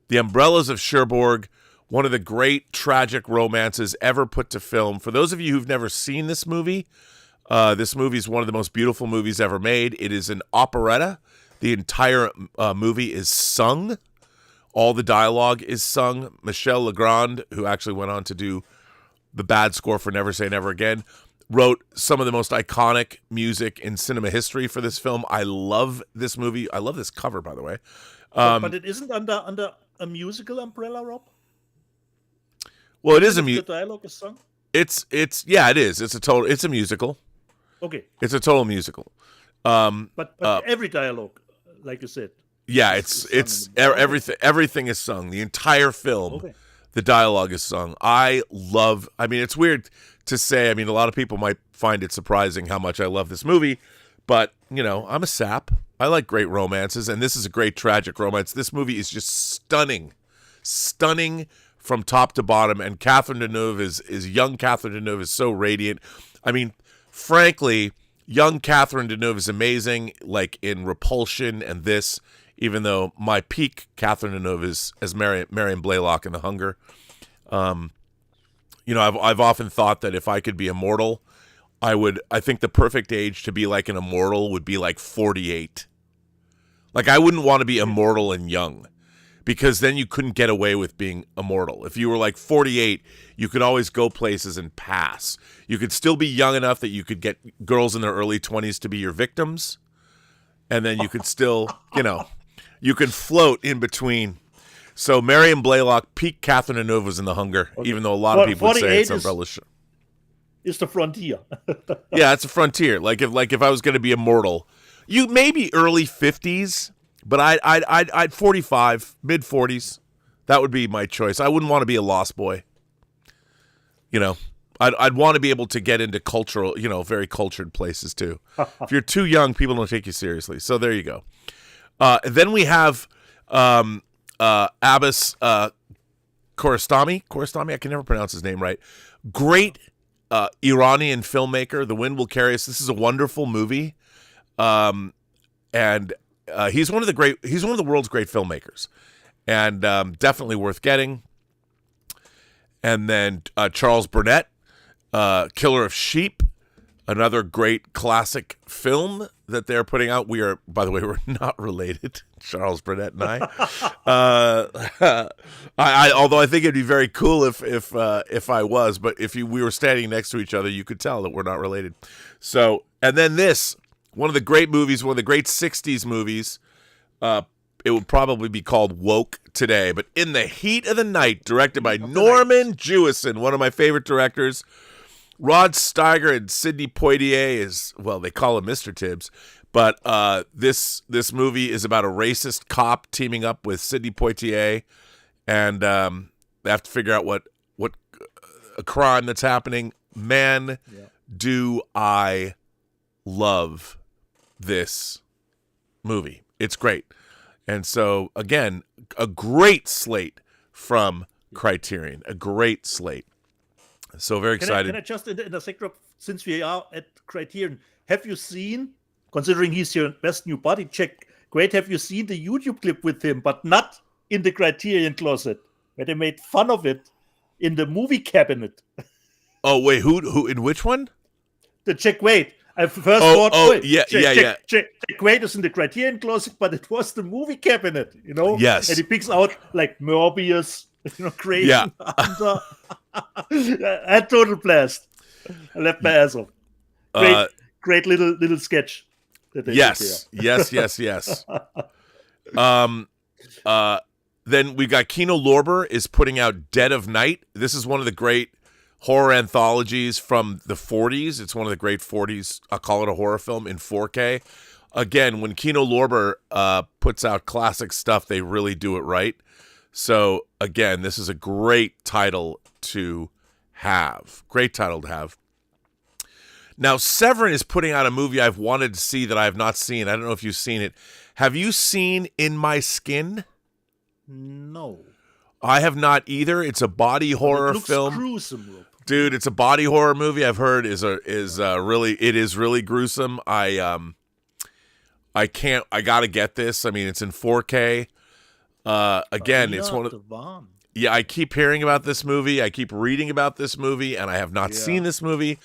The Umbrellas of Cherbourg, one of the great tragic romances ever put to film. For those of you who've never seen this movie is one of the most beautiful movies ever made. It is an operetta. The entire movie is sung. All the dialogue is sung. Michel Legrand, who actually went on to do the bad score for Never Say Never Again, wrote some of the most iconic music in cinema history for this film. I love this movie. I love this cover, by the way. But it isn't under a musical umbrella, Rob? Well, it is The dialogue is sung? it is. It's a musical. Okay. It's a total musical. But every dialogue, like you said. Yeah, it's everything is sung. The entire film, the dialogue is sung. It's weird to say. I mean, a lot of people might find it surprising how much I love this movie, but I'm a sap. I like great romances, and this is a great tragic romance. This movie is just stunning from top to bottom, and Catherine Deneuve is young. Catherine Deneuve is so radiant. I mean, frankly, young Catherine Deneuve is amazing, like in Repulsion and this, even though my peak Catherine Deneuve is as Marion Blaylock in The Hunger. I've often thought that if I could be immortal, I think the perfect age to be like an immortal would be like 48. Like, I wouldn't want to be immortal and young, because then you couldn't get away with being immortal. If you were like 48, you could always go places and pass. You could still be young enough that you could get girls in their early 20s to be your victims. And then you could still, you could float in between. So Marion Blaylock, peak Catherine Deneuve was in The Hunger, even though a lot of people would say it's Umbrella. It's the frontier. Yeah, it's a frontier. Like if I was going to be immortal, you maybe early 50s. But I'd 45, mid 40s. That would be my choice. I wouldn't want to be a lost boy. I'd want to be able to get into cultural, very cultured places too. If you're too young, people don't take you seriously. So there you go. Then we have Abbas Kiarostami. I can never pronounce his name right. Great Iranian filmmaker. The Wind Will Carry Us. This is a wonderful movie. And he's one of the world's great filmmakers, and definitely worth getting. And then Charles Burnett, Killer of Sheep, another great classic film that they're putting out. By the way, we're not related, Charles Burnett and I. Although I think it'd be very cool if I was, but if we were standing next to each other, you could tell that we're not related. So, and then this. One of the great movies, one of the great 60s movies. It would probably be called Woke today, but In the Heat of the Night, directed by Norman Jewison, one of my favorite directors. Rod Steiger and Sidney Poitier they call him Mr. Tibbs, but this movie is about a racist cop teaming up with Sidney Poitier, and they have to figure out what a crime that's happening. Man, do I love this movie. It's great. And so, again, a great slate from Criterion. A great slate. So very excited. Can I just intersect, since we are at Criterion, have you seen, considering he's your best new body check, have you seen the YouTube clip with him, but not in the Criterion closet, where they made fun of it in the movie cabinet? Oh, wait, who in which one? The Jack Wade. I first thought, Jack Wade is in the Criterion closet, but it was the movie cabinet, Yes. And he picks out like Morbius, crazy. Yeah. I had total blast. I left my ass off. Great little sketch. That they yes. Then we got Kino Lorber is putting out Dead of Night. This is one of the great horror anthologies from the 40s. It's one of the great 40s. I'll call it a horror film in 4K. Again, when Kino Lorber puts out classic stuff, they really do it right. So, again, this is a great title to have. Now, Severin is putting out a movie I've wanted to see that I have not seen. I don't know if you've seen it. Have you seen In My Skin? No. I have not either. It's a body horror it looks film. Gruesome, Rob. Dude, it's a body horror movie. I've heard is really gruesome. I gotta get this. I mean, it's in 4K. Again, it's one of yeah. I keep hearing about this movie. I keep reading about this movie, and I have not seen this movie.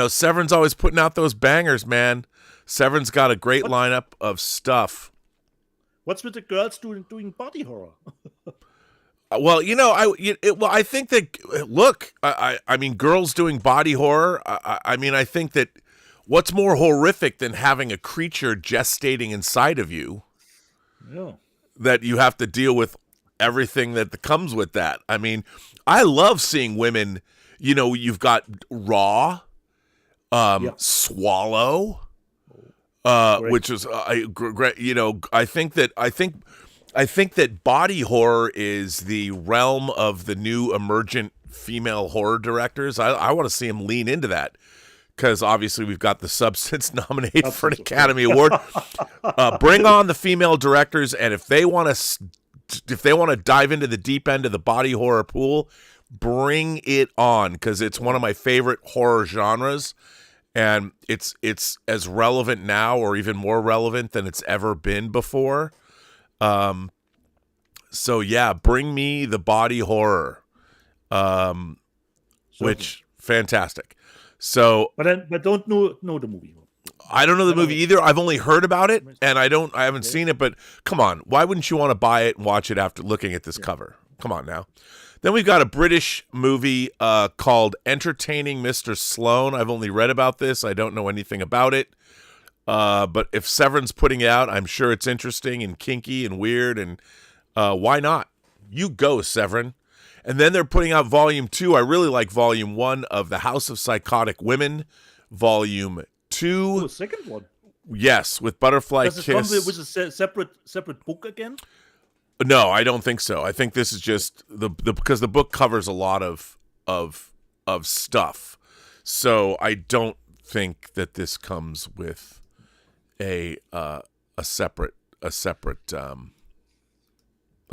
Severin's always putting out those bangers, man. Severin's got a great lineup of stuff. What's with the girls doing body horror? Well, I think that look, I mean, girls doing body horror. I mean, I think that what's more horrific than having a creature gestating inside of you? Yeah. That you have to deal with everything that comes with that. I mean, I love seeing women. You've got Raw, Swallow, which is great. I think that body horror is the realm of the new emergent female horror directors. I want to see them lean into that because obviously we've got The Substance nominated for an Academy Award. Bring on the female directors, and if they want to dive into the deep end of the body horror pool, bring it on because it's one of my favorite horror genres. And it's as relevant now or even more relevant than it's ever been before. So yeah, bring me the body horror, which fantastic. So, but don't know the movie. I don't know the movie either. I've only heard about it, and I haven't seen it. But come on, why wouldn't you want to buy it and watch it after looking at this cover? Come on now. Then we've got a British movie called Entertaining Mr. Sloan. I've only read about this. I don't know anything about it. But if Severin's putting it out, I'm sure it's interesting and kinky and weird. And why not? You go, Severin. And then they're putting out Volume 2. I really like Volume 1 of The House of Psychotic Women. Volume 2. Oh, the second one? Yes, with Butterfly Does it Kiss. come with a separate book again? No, I don't think so. I think this is just because the book covers a lot of stuff. So I don't think that this comes with a separate. I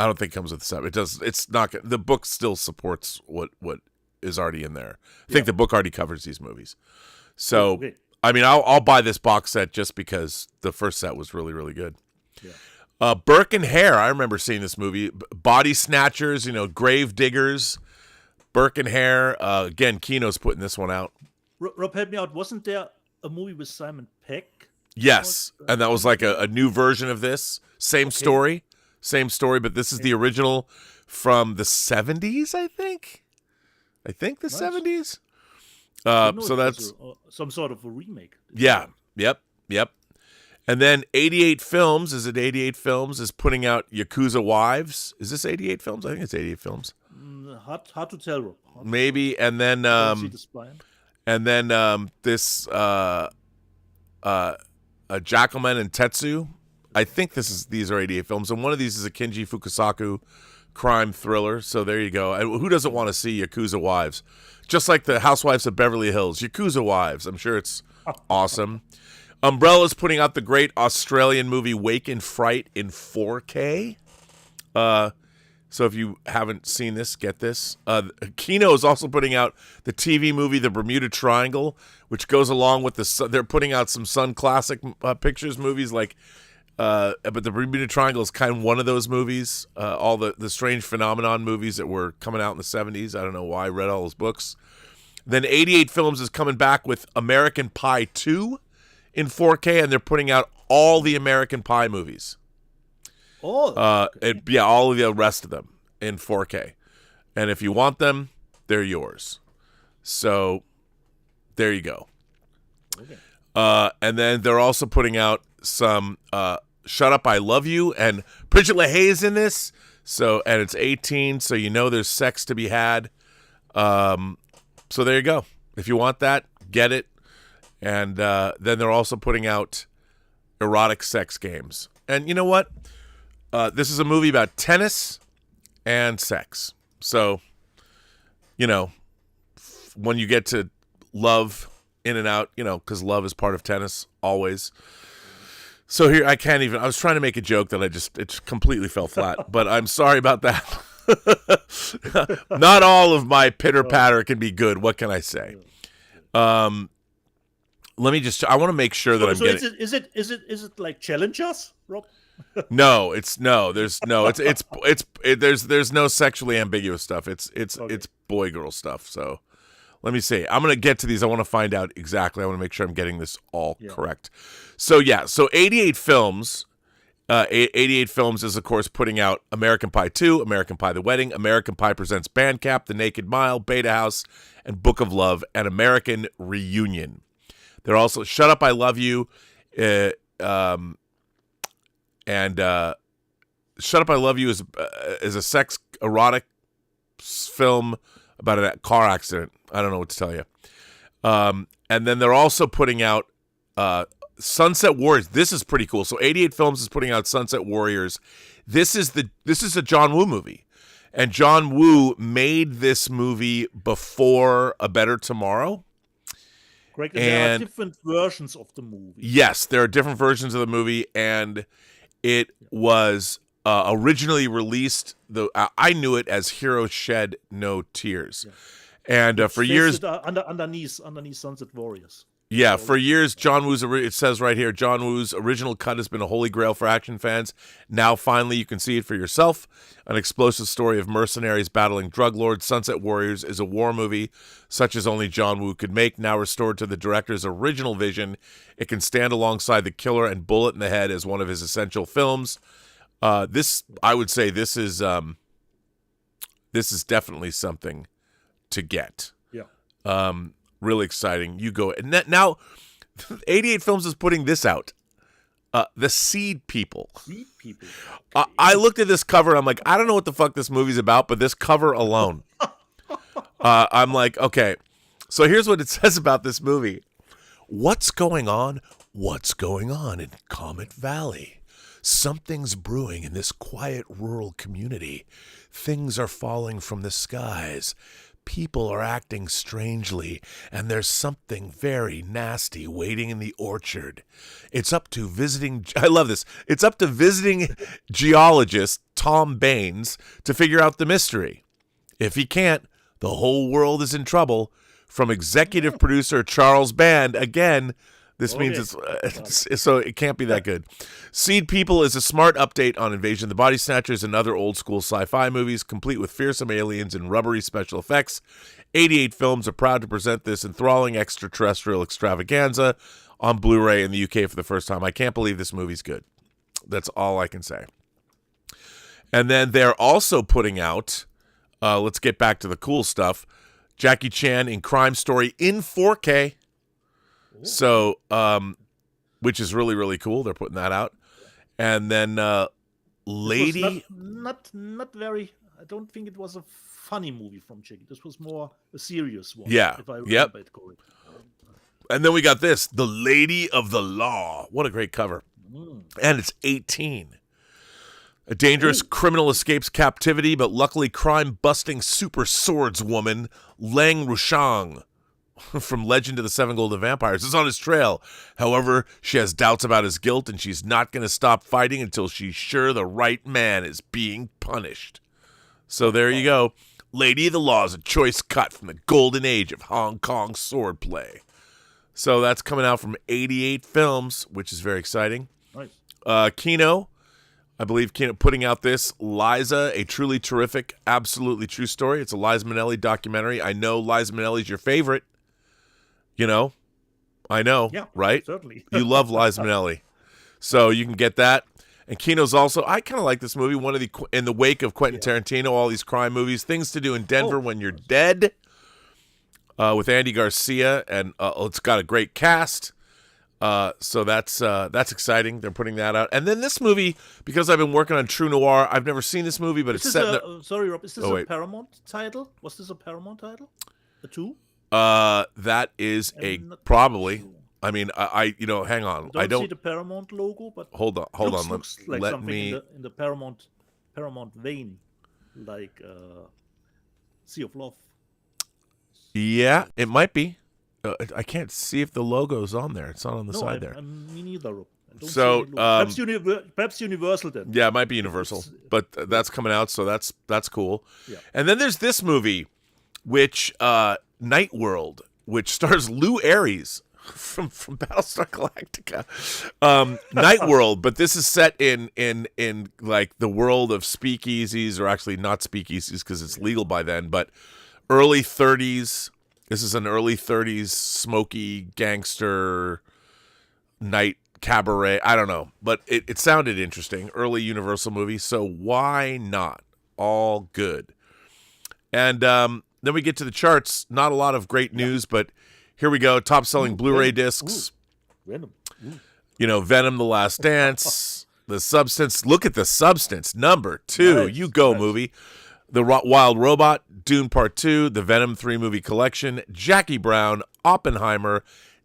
don't think it comes with a separate. It does. It's not. The book still supports what is already in there. I think the book already covers these movies. So Okay. I mean, I'll buy this box set just because the first set was really, really good. Yeah. Burke and Hare, I remember seeing this movie. Body Snatchers, Grave Diggers, Burke and Hare. Again, Kino's putting this one out. Rob, help me out. Wasn't there a movie with Simon Pegg? Yes, and that was like a new version of this. Same story, but this is the original from the 70s, I think. The 70s. So that's some sort of a remake. Yeah. Yep. And then 88 Films, is it 88 Films, is putting out Yakuza Wives. Is this 88 Films? I think it's 88 Films. Hard to tell, Rob. Maybe. And then this Jackalman and Tetsu. I think these are 88 Films. And one of these is a Kinji Fukasaku crime thriller. So there you go. And who doesn't want to see Yakuza Wives? Just like the Housewives of Beverly Hills. Yakuza Wives. I'm sure it's awesome. Umbrella's putting out the great Australian movie Wake in Fright in 4K. So if you haven't seen this, get this. Kino is also putting out the TV movie The Bermuda Triangle, which goes along with they're putting out some Sun Classic Pictures movies but the Bermuda Triangle is kind of one of those movies. All the Strange Phenomenon movies that were coming out in the 70s. I don't know why I read all those books. Then 88 Films is coming back with American Pie 2 in 4K, and they're putting out all the American Pie movies. Oh, all of the rest of them in 4K. And if you want them, they're yours. So there you go. Okay. And then they're also putting out some Shut Up, I Love You, and Bridget LaHaye's in this. And it's 18, so there's sex to be had. So there you go. If you want that, get it. And then they're also putting out erotic sex games. And you know what? This is a movie about tennis and sex. So, when you get to love in and out, because love is part of tennis always. So here, I was trying to make a joke that it just completely fell flat, but I'm sorry about that. Not all of my pitter patter can be good. What can I say? Let me I want to make sure that I'm getting. Is it like challengers, Rob? There's no sexually ambiguous stuff. It's boy girl stuff. So let me see. I'm going to get to these. I want to find out exactly. I want to make sure I'm getting this all correct. So 88 Films. 88 Films is, of course, putting out American Pie 2, American Pie The Wedding, American Pie Presents Bandcamp, The Naked Mile, Beta House, and Book of Love, and American Reunion. They're also Shut Up, I Love You, and Shut Up, I Love You is a sex erotic film about a car accident. I don't know what to tell you. And then they're also putting out Sunset Warriors. This is pretty cool. So 88 Films is putting out Sunset Warriors. This is a John Woo movie. And John Woo made this movie before A Better Tomorrow. Correct. And there are different versions of the movie. Yes, there are different versions of the movie, and it was originally released. I knew it as Heroes Shed No Tears, and for years underneath Sunset Warriors. Yeah, for years, it says right here, John Woo's original cut has been a holy grail for action fans. Now, finally, you can see it for yourself. An explosive story of mercenaries battling drug lords. Sunset Warriors is a war movie such as only John Woo could make. Now restored to the director's original vision, it can stand alongside The Killer and Bullet in the Head as one of his essential films. I would say this is definitely something to get. Yeah. Really exciting. You go. And now, 88 Films is putting this out. The Seed People. Seed People. Okay. I looked at this cover. And I'm like, I don't know what the fuck this movie's about, but this cover alone. I'm like, okay. So here's what it says about this movie. What's going on? What's going on in Comet Valley? Something's brewing in this quiet rural community. Things are falling from the skies. People are acting strangely, and there's something very nasty waiting in the orchard. It's up to visiting geologist Tom Baines to figure out the mystery. If he can't, the whole world is in trouble. From executive producer Charles Band, again, this means it's so it can't be that good. Seed People is a smart update on Invasion of the Body Snatchers and other old-school sci-fi movies, complete with fearsome aliens and rubbery special effects. 88 Films are proud to present this enthralling extraterrestrial extravaganza on Blu-ray in the UK for the first time. I can't believe this movie's good. That's all I can say. And then they're also putting out, let's get back to the cool stuff, Jackie Chan in Crime Story in 4K. So, which is really, really cool. They're putting that out. And then, Lady... Not very... I don't think it was a funny movie from Jackie. This was more a serious one. Yeah. If I remember it correctly. And then we got this, The Lady of the Law. What a great cover. And it's 18. A dangerous criminal escapes captivity, but luckily crime-busting super swordswoman Lang Rushang from Legend of the Seven Golden Vampires is on his trail. However, she has doubts about his guilt, and she's not going to stop fighting until she's sure the right man is being punished. So there you go. Lady of the Law is a choice cut from the golden age of Hong Kong swordplay. So that's coming out from 88 Films, which is very exciting. Nice. Kino, I believe Kino putting out this, Liza, a truly terrific, absolutely true story. It's a Liza Minnelli documentary. I know Liza Minnelli's your favorite. You know, I know, right? Certainly. You love Liza Minnelli. So you can get that. And Kino's also, I kind of like this movie, one of the, in the wake of Quentin Tarantino, all these crime movies, Things to Do in Denver When You're Dead, with Andy Garcia, and it's got a great cast. So that's exciting. They're putting that out. And then this movie, because I've been working on True Noir, I've never seen this movie, but it's set in sorry, Rob, is this a Paramount title? Was this a Paramount title? A 2? That is probably. Sure. I mean, I hang on. I don't see the Paramount logo, but hold on. Looks like let something me in the Paramount vein, like Sea of Love. Yeah, it might be. I can't see if the logo's on there. It's not on the side there. Me neither, Rob. I don't So, see any logo. Perhaps Universal then. Yeah, it might be Universal, but that's coming out, so that's cool. Yeah. And then there's this movie, which Night World, which stars Lou Aries from Battlestar Galactica. Night World, but this is set in like the world of speakeasies, or actually not speakeasies because it's legal by then, but early 30s. This is an early 30s smoky gangster night cabaret. I don't know, but it sounded interesting. Early Universal movie, so why not? All good. And then we get to the charts. Not a lot of great news, but here we go. Top selling Blu-ray discs. Venom. Venom: The Last Dance, The Substance. Look at The Substance, number 2. Nice, you go, nice. movie. The Wild Robot, Dune Part 2, the Venom 3 movie collection, Jackie Brown, Oppenheimer,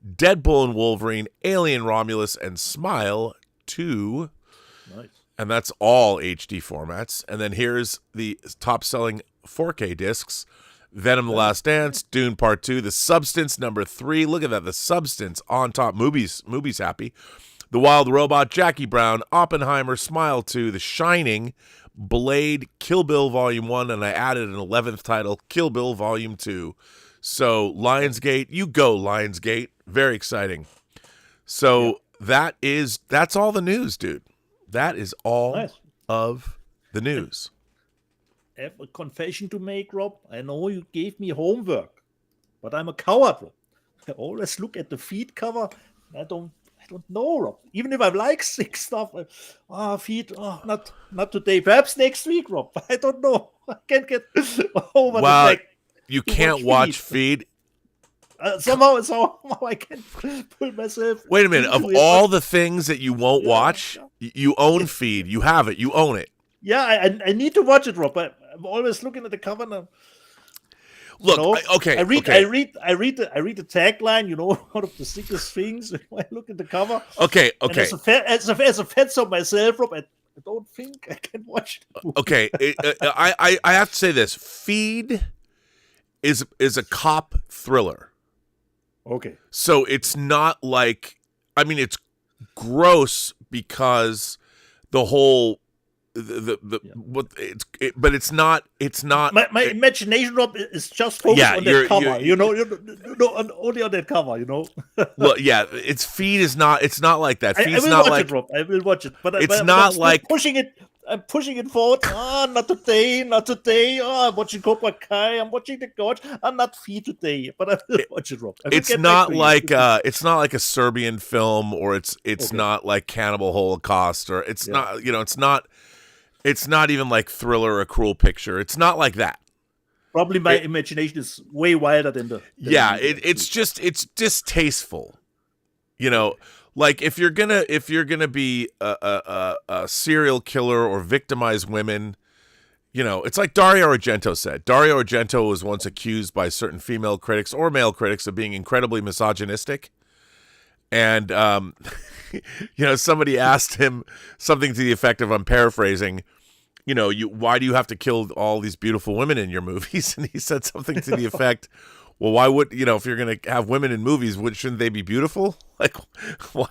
Deadpool and Wolverine, Alien Romulus, and Smile 2. Nice. And that's all HD formats. And then here's the top-selling 4K discs. Venom: The Last Dance, Dune Part 2, The Substance, number 3. Look at that, The Substance on top. Movies happy. The Wild Robot, Jackie Brown, Oppenheimer, Smile 2, The Shining, Blade, Kill Bill Volume 1, and I added an 11th title, Kill Bill Volume 2. So Lionsgate, you go Lionsgate. Very exciting. So that's all the news, dude. That is all of the news. I have a confession to make, Rob. I know you gave me homework, but I'm a coward, Rob. I always look at the feed cover. I don't know, Rob. Even if I like sick stuff, feed, not today. Perhaps next week, Rob. I don't know. I can't get over the fact. You can't watch feed. Somehow I can't pull myself. Wait a minute. Of all the things that you won't watch, you own feed. You have it. You own it. Yeah, I need to watch it, Rob. I'm always looking at the cover now. Look, okay. I read the tagline. One of the sickest things. I look at the cover. Okay. And as a fence of myself, Rob, I don't think I can watch it. Okay, I have to say this. Feed is a cop thriller. Okay. So it's not like, it's gross because the whole but it's not my imagination, Rob, is just focused on that cover. Only on that cover, Well, yeah, it's Feed is not. It's not like that. Feed's I will not watch like it, Rob. I will watch it, but it's but not I'm like pushing it. I'm pushing it forward. Not today. I'm watching Cobra Kai. I'm watching The Gorge. I'm not Feed today, but I will watch it, Rob. It's not like it's not like a Serbian film, or it's not like Cannibal Holocaust, or it's not. It's not even like Thriller, A Cruel Picture. It's not like that. Probably my imagination is way wilder than the. It's distasteful. Like if you're gonna be a serial killer or victimize women, it's like Dario Argento said. Dario Argento was once accused by certain female critics or male critics of being incredibly misogynistic, and somebody asked him something to the effect of, I'm paraphrasing, why do you have to kill all these beautiful women in your movies? And he said something to the effect, well, why would, if you're going to have women in movies, shouldn't they be beautiful? Like, what?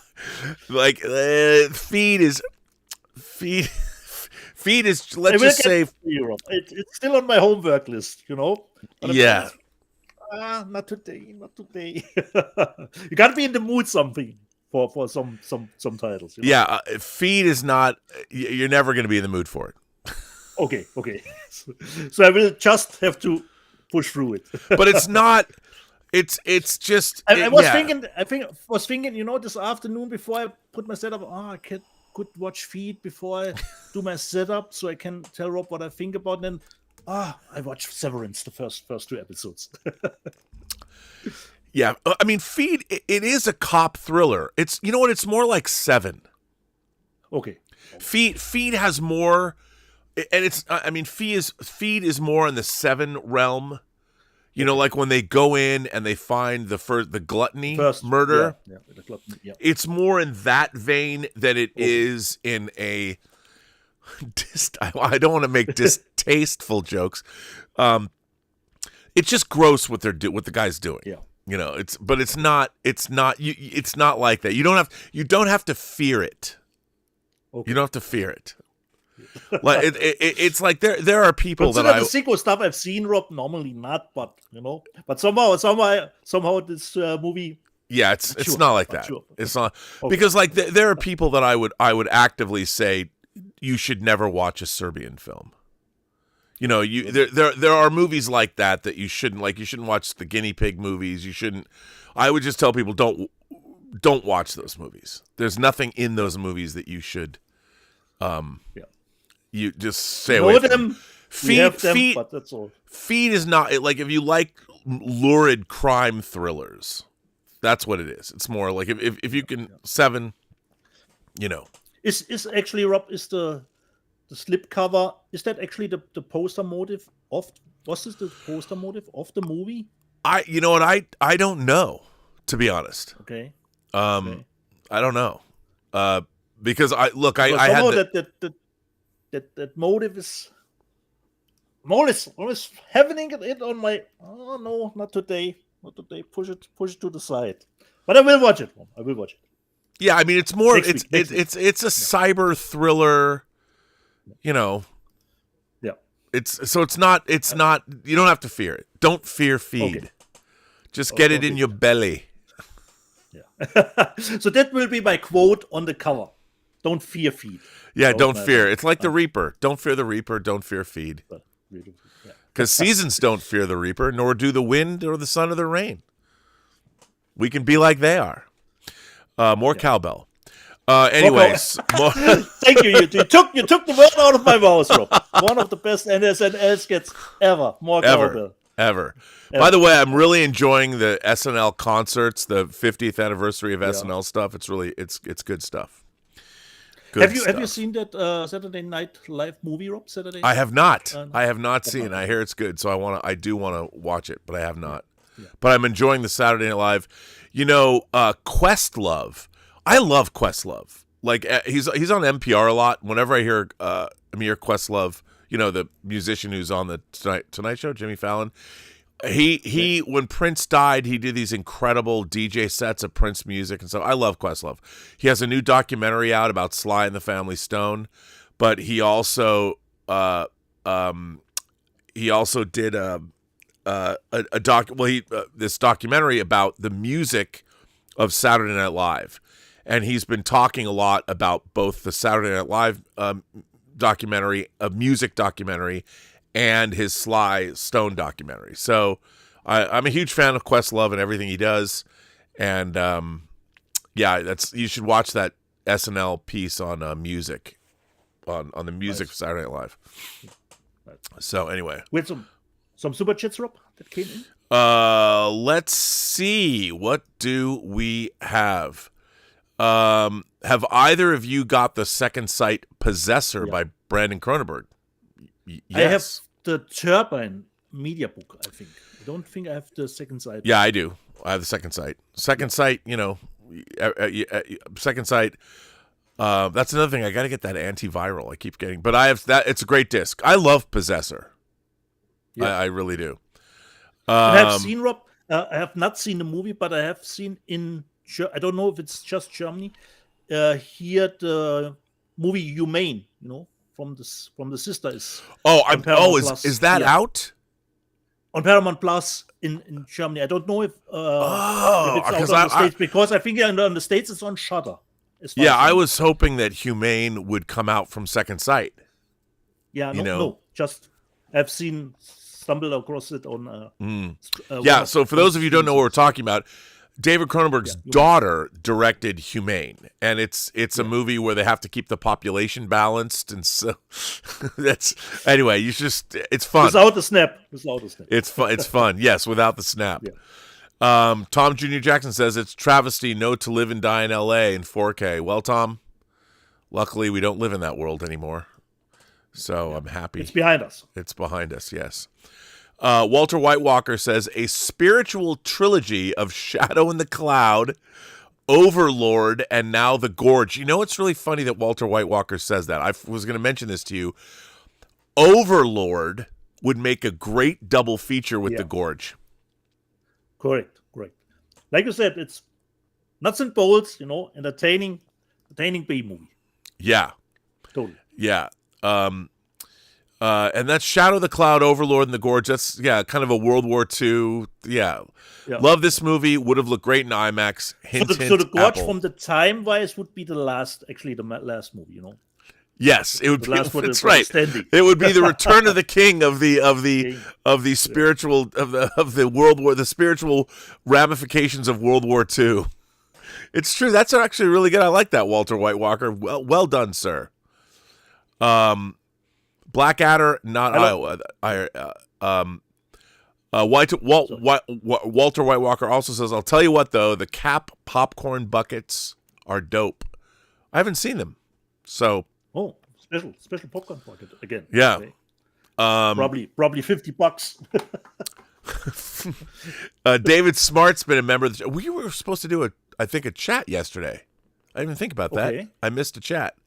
Like, Feed is, let's just say. It's still on my homework list, But yeah. Not today. You got to be in the mood something for some titles. Yeah, Feed is not, you're never going to be in the mood for it. Okay. So I will just have to push through it. But it's not. It's just. I was thinking. This afternoon before I put my setup. I could watch Feed before I do my setup, so I can tell Rob what I think about. And then, I watched Severance, the first 2 episodes. Yeah, Feed. It is a cop thriller. It's what? It's more like Seven. Okay. Feed has more. And it's, Feed is more in the Seven realm, like when they go in and they find the gluttony murder. Yeah, the gluttony, yeah. It's more in that vein than it is in a. I don't want to make distasteful jokes. It's just gross what the guy's doing. Yeah. It's not like that. You don't have to fear it. Okay. You don't have to fear it. Like it's like there are people Consider the sequel stuff I've seen, Rob. Normally not, but somehow this movie. Yeah, it's not like that. Sure. It's not because like there are people that I would actively say you should never watch a Serbian film. There are movies like that you shouldn't like. You shouldn't watch the guinea pig movies. You shouldn't. I would just tell people don't watch those movies. There's nothing in those movies that you should. You just stay away from them. Feed, but that's all. Feed is not like if you like lurid crime thrillers. That's what it is. It's more like if you can Seven, Is actually, Rob, is the slip cover, is that actually the poster motive of, was this the poster motive of the movie? I don't know, to be honest. Okay. I don't know. Because I had that motive is always having it on my, oh no, not today. Push it to the side. But I will watch it. Yeah, I mean it's more Next week. It's a cyber thriller, Yeah. It's not you don't have to fear it. Don't fear Feed. Okay. Just get it in your belly. Yeah. So that will be my quote on the cover. Don't fear Feed. Yeah, don't fear. It's like the Reaper. Don't fear the Reaper, don't fear Feed. Because seasons don't fear the Reaper, nor do the wind or the sun or the rain. We can be like they are. More cowbell. Anyways, thank you. You took the word out of my mouth, Rob. One of the best SNL skits ever. More cowbell. Ever. By the way, I'm really enjoying the SNL concerts, the 50th anniversary of SNL stuff. It's really it's good stuff. Have you seen that Saturday Night Live movie, Rob? I have not. I have not seen. I hear it's good, so I do want to watch it, but I have not. Yeah. But I'm enjoying the Saturday Night Live. Questlove. I love Questlove. Like he's on NPR a lot. Whenever I hear Amir Questlove, the musician who's on the Tonight Show, Jimmy Fallon. He when Prince died, he did these incredible DJ sets of Prince music and stuff. I love Questlove. He has a new documentary out about Sly and the Family Stone, but he also did this documentary about the music of Saturday Night Live, and he's been talking a lot about both the Saturday Night Live music documentary and his Sly Stone documentary. So I'm a huge fan of Questlove and everything he does. And you should watch that SNL piece on music, on the music of Saturday Night Live. So anyway. We had some super chats, Rob, that came in. Let's see. What do we have? Have either of you got the Second Sight Possessor by Brandon Cronenberg? Yes. I have the Turbine media book, I think. I don't think I have the Second Sight. Yeah, I do. I have the Second Sight. Second Sight, Second Sight. That's another thing. I got to get that antiviral. I keep getting, but I have that. It's a great disc. I love Possessor. Yeah. I really do. I have seen, Rob. I have not seen the movie, but I have seen I don't know if it's just Germany. Here the movie Humane, from the sister is. Is that out? On Paramount Plus in Germany. I don't know if it's out on the States, because I think on the States it's on Shudder. Yeah, I was hoping that Humane would come out from Second Sight. Yeah, no, just I've stumbled across it on. So for those of you who don't know what we're talking about, David Cronenberg's daughter directed Humane, and it's a movie where they have to keep the population balanced, and so that's anyway. It's fun without the snap. It's fun. It's fun. Yes, without the snap. Yeah. Tom Jr. Jackson says it's travesty. No To Live and Die in L.A. in 4K. Well, Tom, luckily we don't live in that world anymore, so I'm happy. It's behind us. It's behind us. Yes. Walter White Walker says a spiritual trilogy of Shadow in the Cloud, Overlord, and now The Gorge. It's really funny that Walter White Walker says that. I was going to mention this to you. Overlord would make a great double feature with The Gorge. Correct. like you said, it's nuts and bolts, entertaining B movie. Yeah. Totally. Yeah. And that's Shadow the Cloud, Overlord in the Gorge. That's, kind of a World War II. Yeah. Love this movie. Would have looked great in IMAX. Hint, so the Gorge Apple. from the time-wise would be the last movie, Yes, it would the be. last one That's right. Standing. It would be the return of the king of the spiritual of the World War, the spiritual ramifications of World War II. It's true. That's actually really good. I like that, Walter White Walker. Well done, sir. Blackadder, not Iowa. Walter White Walker also says, "I'll tell you what, though, the Cap popcorn buckets are dope. I haven't seen them, so." Oh, special popcorn bucket again. Yeah. Okay. Probably $50. David Smart's been a member of the show. We were supposed to do a chat yesterday. I didn't even think about that. Okay. I missed a chat.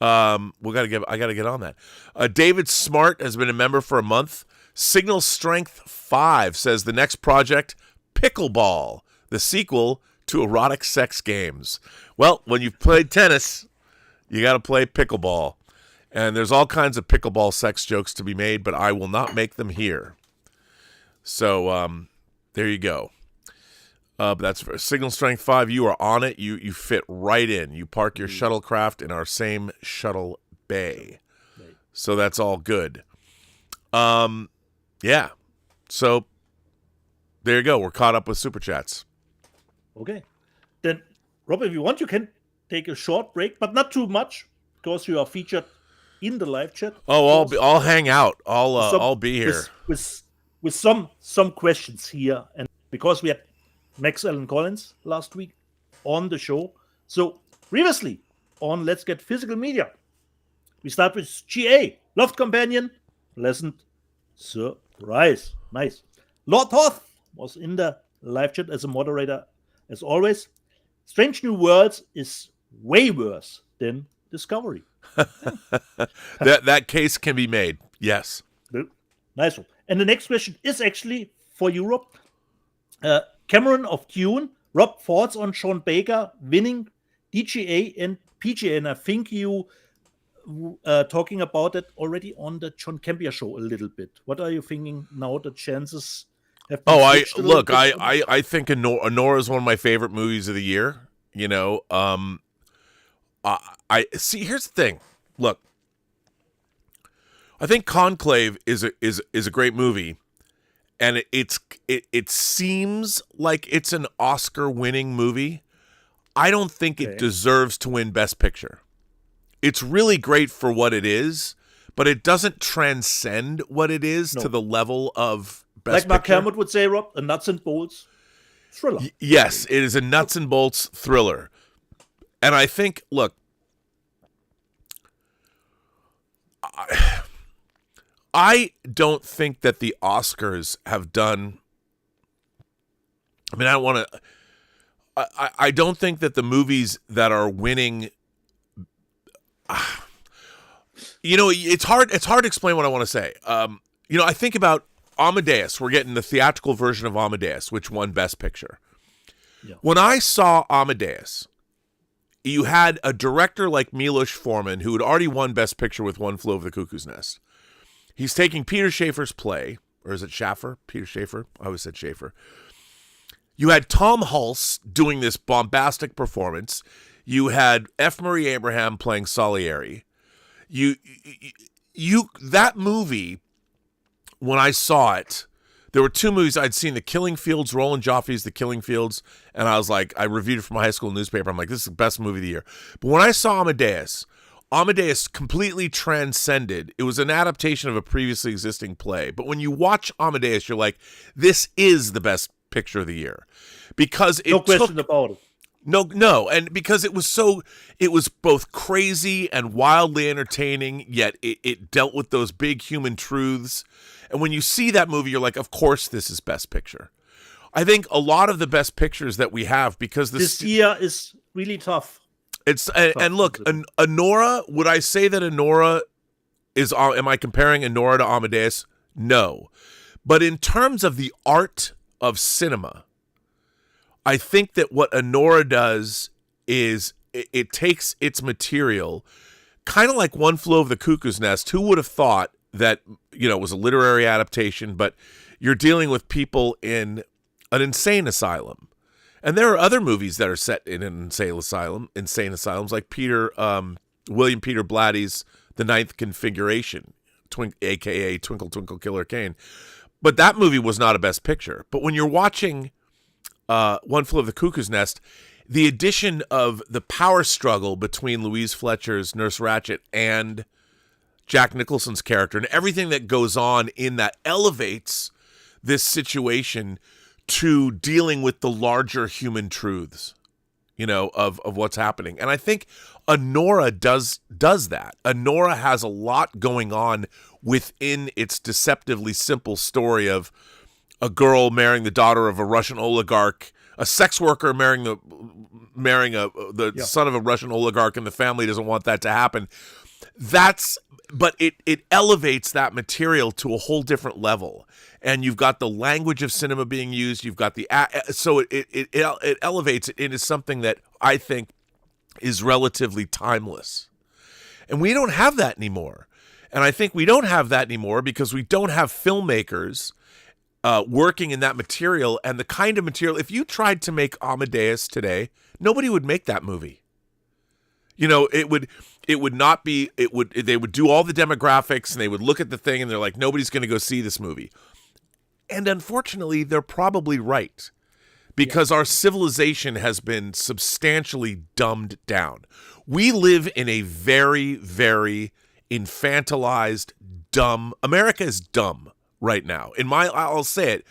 I gotta get on that. David Smart has been a member for a month. Signal Strength 5 says the next project, Pickleball, the sequel to erotic sex games. Well, when you've played tennis, you got to play pickleball. And there's all kinds of pickleball sex jokes to be made, but I will not make them here. So there you go. But that's for Signal Strength 5. You are on it. You fit right in. You park your shuttlecraft in our same shuttle bay. So that's all good. Yeah. So there you go. We're caught up with Super Chats. Okay. Then, Rob, if you want, you can take a short break, but not too much, because you are featured in the live chat. Oh, I'll hang out. I'll be here with some questions here, and because we had Max Allen Collins last week on the show. So previously on Let's Get Physical Media, we start with GA, Loft Companion, pleasant surprise. Nice. Lord Hoth was in the live chat as a moderator, as always. Strange New Worlds is way worse than Discovery. that case can be made. Yes. Nice one. And the next question is actually for Europe. Cameron of Dune, Rob, thoughts on Sean Baker winning DGA and PGA, and I think you talking about it already on the John Campea show a little bit. What are you thinking now? The chances have been I think Honora is one of my favorite movies of the year. I see. Here's the thing. Look, I think Conclave is a great movie. And it seems like it's an Oscar-winning movie. I don't think it deserves to win Best Picture. It's really great for what it is, but it doesn't transcend what it is to the level of Best Picture. Like Mark Kermode would say, Rob, a nuts and bolts thriller. Yes, it is a nuts and bolts thriller. And I think, look, I don't think that the Oscars have done. I mean, I don't want to. I don't think that the movies that are winning. It's hard. It's hard to explain what I want to say. I think about Amadeus. We're getting the theatrical version of Amadeus, which won Best Picture. Yeah. When I saw Amadeus, you had a director like Milos Forman, who had already won Best Picture with One Flew Over the Cuckoo's Nest. He's taking Peter Schaefer's play, or is it Schaffer? Peter Schaefer? I always said Schaefer. You had Tom Hulse doing this bombastic performance. You had F. Murray Abraham playing Salieri. That movie, when I saw it, there were two movies I'd seen: The Killing Fields, Roland Joffe's The Killing Fields, and I was like, I reviewed it for my high school newspaper. I'm like, this is the best movie of the year. But when I saw Amadeus completely transcended. It was an adaptation of a previously existing play. But when you watch Amadeus, you're like, this is the best picture of the year. Because it no question about it. No. And because it was both crazy and wildly entertaining, yet it dealt with those big human truths. And when you see that movie, you're like, of course this is Best Picture. I think a lot of the best pictures that we have, because this year is really tough. And look, Honora, would I say that Honora is, am I comparing Honora to Amadeus? No. But in terms of the art of cinema, I think that what Anora does is it takes its material, kind of like One Flew Over the Cuckoo's Nest. Who would have thought that, it was a literary adaptation, but you're dealing with people in an insane asylum. And there are other movies that are set in an insane asylums, like William Peter Blatty's The Ninth Configuration, a.k.a. Twinkle Twinkle Killer Kane. But that movie was not a Best Picture. But when you're watching One Flew Over the Cuckoo's Nest, the addition of the power struggle between Louise Fletcher's Nurse Ratched and Jack Nicholson's character and everything that goes on in that elevates this situation to dealing with the larger human truths, of what's happening. And I think Anora does that. Anora has a lot going on within its deceptively simple story of a girl marrying the daughter of a Russian oligarch, a sex worker marrying the son of a Russian oligarch, and the family doesn't want that to happen. But it elevates that material to a whole different level. And you've got the language of cinema being used. You've got so it elevates it into something that I think is relatively timeless. And we don't have that anymore. And I think we don't have that anymore because we don't have filmmakers working in that material and the kind of material. If you tried to make Amadeus today, nobody would make that movie. They would do all the demographics and they would look at the thing and they're like, nobody's going to go see this movie. And unfortunately, they're probably right because our civilization has been substantially dumbed down. We live in a very, very infantilized, dumb. America is dumb right now. I'll say it.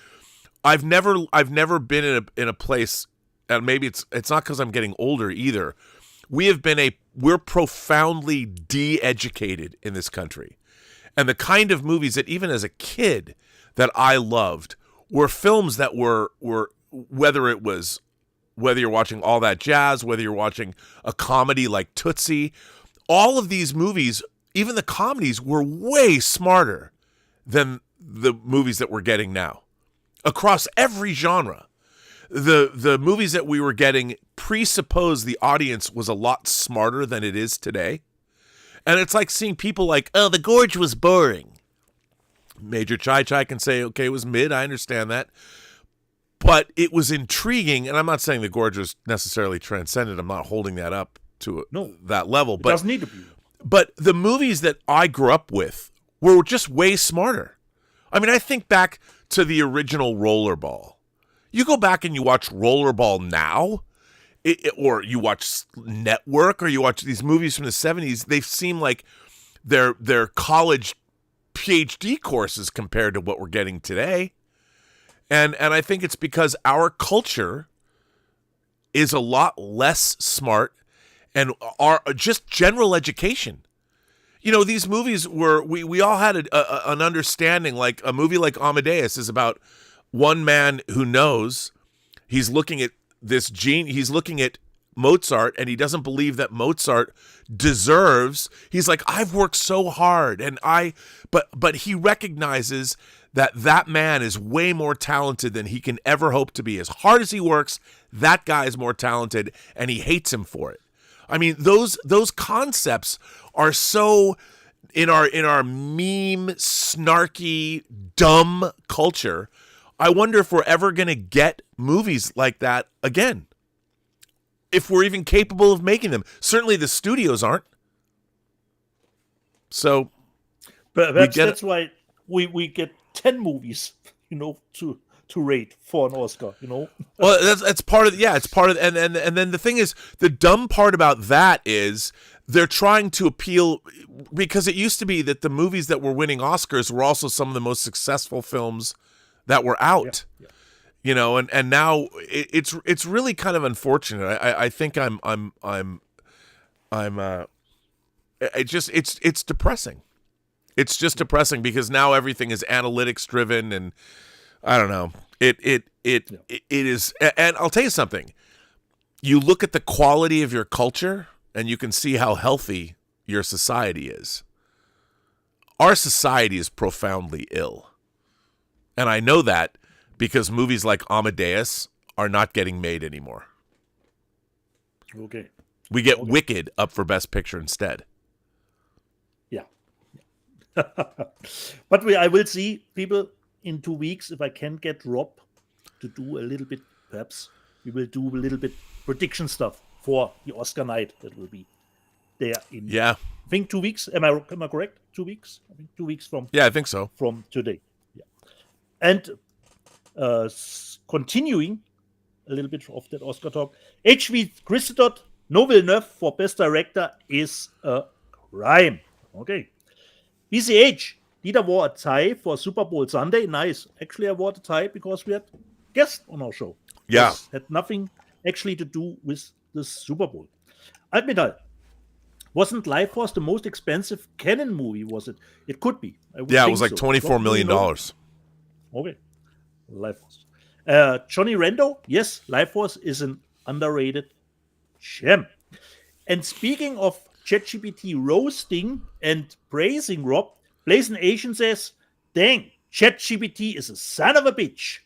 I've never been in a place, and maybe it's not because I'm getting older either. We're profoundly de-educated in this country. And the kind of movies that even as a kid that I loved were films that were whether you're watching All That Jazz, whether you're watching a comedy like Tootsie, all of these movies, even the comedies, were way smarter than the movies that we're getting now. Across every genre. The movies that we were getting presupposed the audience was a lot smarter than it is today. And it's like seeing people like, oh, The Gorge was boring. Major Chai Chai can say, okay, it was mid. I understand that. But it was intriguing. And I'm not saying The Gorge was necessarily transcendent. I'm not holding that up to that level. But it doesn't need to be. But the movies that I grew up with were just way smarter. I mean, I think back to the original Rollerball. You go back and you watch Rollerball now, or you watch Network, or you watch these movies from the 70s, they seem like they're college PhD courses compared to what we're getting today. And I think it's because our culture is a lot less smart and our just general education. These movies were, we all had an understanding, like a movie like Amadeus is about one man who knows he's looking at he's looking at Mozart and he doesn't believe that Mozart deserves. He's like, I've worked so hard but he recognizes that man is way more talented than he can ever hope to be. As hard as he works, that guy is more talented and he hates him for it. I mean, those concepts are so in our meme, snarky, dumb culture. I wonder if we're ever going to get movies like that again. If we're even capable of making them. Certainly the studios aren't. So, but that's why we get 10 movies, to rate for an Oscar, Well, that's part of it's part of, and then the thing is, the dumb part about that is they're trying to appeal, because it used to be that the movies that were winning Oscars were also some of the most successful films that were out. Yeah. And now it's really kind of unfortunate. I think it's depressing. It's just depressing because now everything is analytics driven, and I don't know. It is, and I'll tell you something. You look at the quality of your culture, and you can see how healthy your society is. Our society is profoundly ill. And I know that because movies like Amadeus are not getting made anymore. Okay. We get Wicked up for Best Picture instead. Yeah. But I will see people in 2 weeks if I can get Rob to do a little bit. Perhaps we will do a little bit prediction stuff for the Oscar night that will be there in. Yeah. I think 2 weeks. Am I correct? 2 weeks. I think 2 weeks from. Yeah, I think so. From today. Yeah. And continuing a little bit of that Oscar talk. H.V. Christodot, no Villeneuve for Best Director is a crime. Okay. BCH, Dieter wore a tie for Super Bowl Sunday. Nice. Actually, I wore the tie because we had guests on our show. Yeah. This had nothing actually to do with the Super Bowl. Admiral, wasn't Life Force the most expensive Canon movie, was it? It could be. Yeah, it was like $24 million. Okay. Life Force. Johnny Rendo, yes, Life Force is an underrated gem. And speaking of ChatGPT roasting and praising Rob, Blazing Asian says, dang, ChatGPT is a son of a bitch.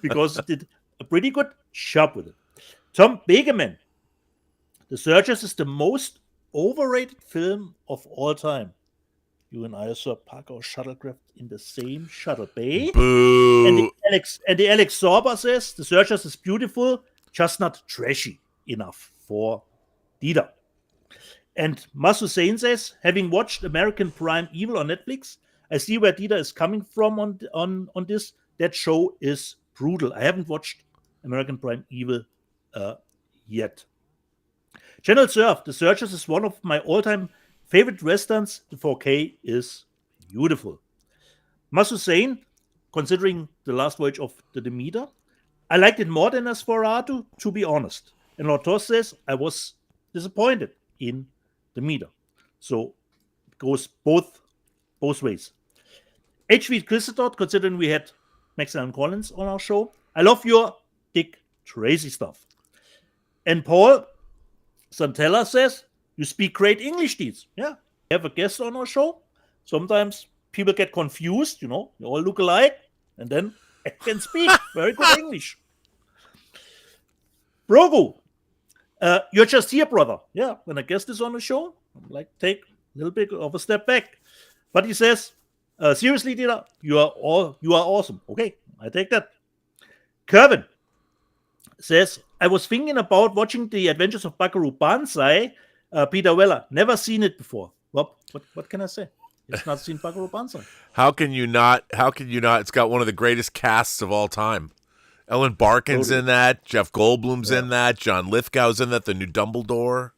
Because it did a pretty good job with it. Tom Begeman, The Searchers is the most overrated film of all time. You and I saw park our shuttlecraft in the same shuttle bay. Boo. And the Alex Sorba says, The Searchers is beautiful, just not trashy enough for Dieter. And Mas Hussein says, having watched American Prime Evil on Netflix, I see where Dieter is coming from on this. That show is brutal. I haven't watched American Prime Evil yet. General Surf, The Searchers is one of my all-time favorite westerns. The 4K is beautiful. Mas Hussein, considering The Last Voyage of the Demeter, I liked it more than Nosferatu, to be honest. And Lortos says, I was disappointed in Demeter. So it goes both ways. HV Christodot, considering we had Maximilian Collins on our show, I love your Dick Tracy stuff. And Paul Santella says, you speak great English, Deeds. Yeah, we have a guest on our show. Sometimes people get confused, you all look alike, and then I can speak very good English. Brogu, you're just here, brother. Yeah, when a guest is on the show, I'm like, take a little bit of a step back. But he says, seriously, Dieter, you are awesome. Okay, I take that. Kervin says, I was thinking about watching The Adventures of Buckaroo Banzai. Peter Weller, never seen it before. Rob, what can I say? It's not seen Buckaroo Banzai. How can you not? It's got one of the greatest casts of all time. Ellen Barkin's in that. Jeff Goldblum's in that. John Lithgow's in that. The new Dumbledore.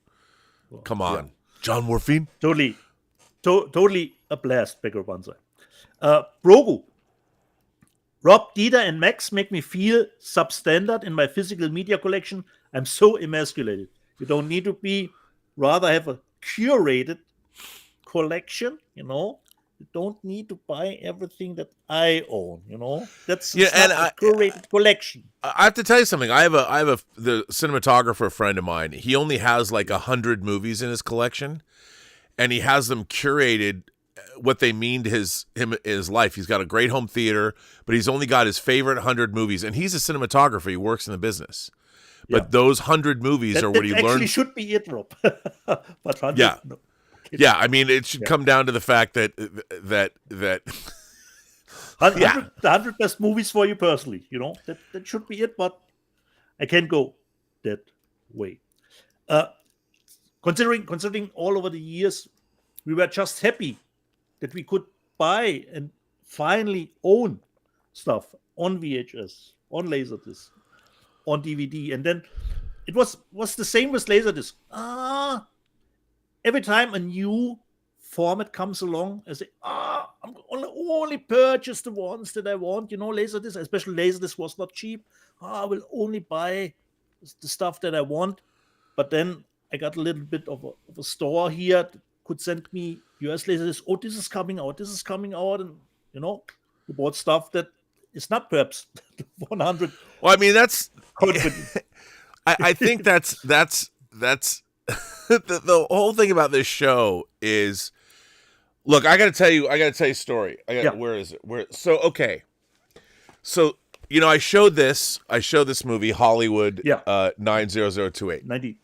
Come on. Yeah. John Morphine? Totally a blast, Buckaroo Banzai. Brogu. Rob, Dieter, and Max make me feel substandard in my physical media collection. I'm so emasculated. You don't need to be, rather have a curated collection, You don't need to buy everything that I own, That's not a curated collection. I have to tell you something. I have the cinematographer friend of mine. He only has like 100 movies in his collection, and he has them curated what they mean to his life. He's got a great home theater, but he's only got his favorite 100 movies, and he's a cinematographer. He works in the business. But those 100 movies are what he learned. Actually should be it, Rob. But 100, yeah. No. Yeah, I mean, it should come down to the fact that 100 best movies for you personally, that should be it, but I can't go that way. Considering all over the years, we were just happy that we could buy and finally own stuff on VHS, on Laserdisc, on DVD, and then it was the same with Laserdisc. Every time a new format comes along, I say, I'm only purchase the ones that I want. Laserdisc, especially Laserdisc was not cheap. I will only buy the stuff that I want. But then I got a little bit of a store here that could send me US Laserdisc. Oh, this is coming out. And, you bought stuff that is not perhaps 100. Well, I mean, that's, I think that's the whole thing about this show is, look, I got to tell you a story. Where is it? So I showed this movie, Hollywood, Yeah. 90028. 90.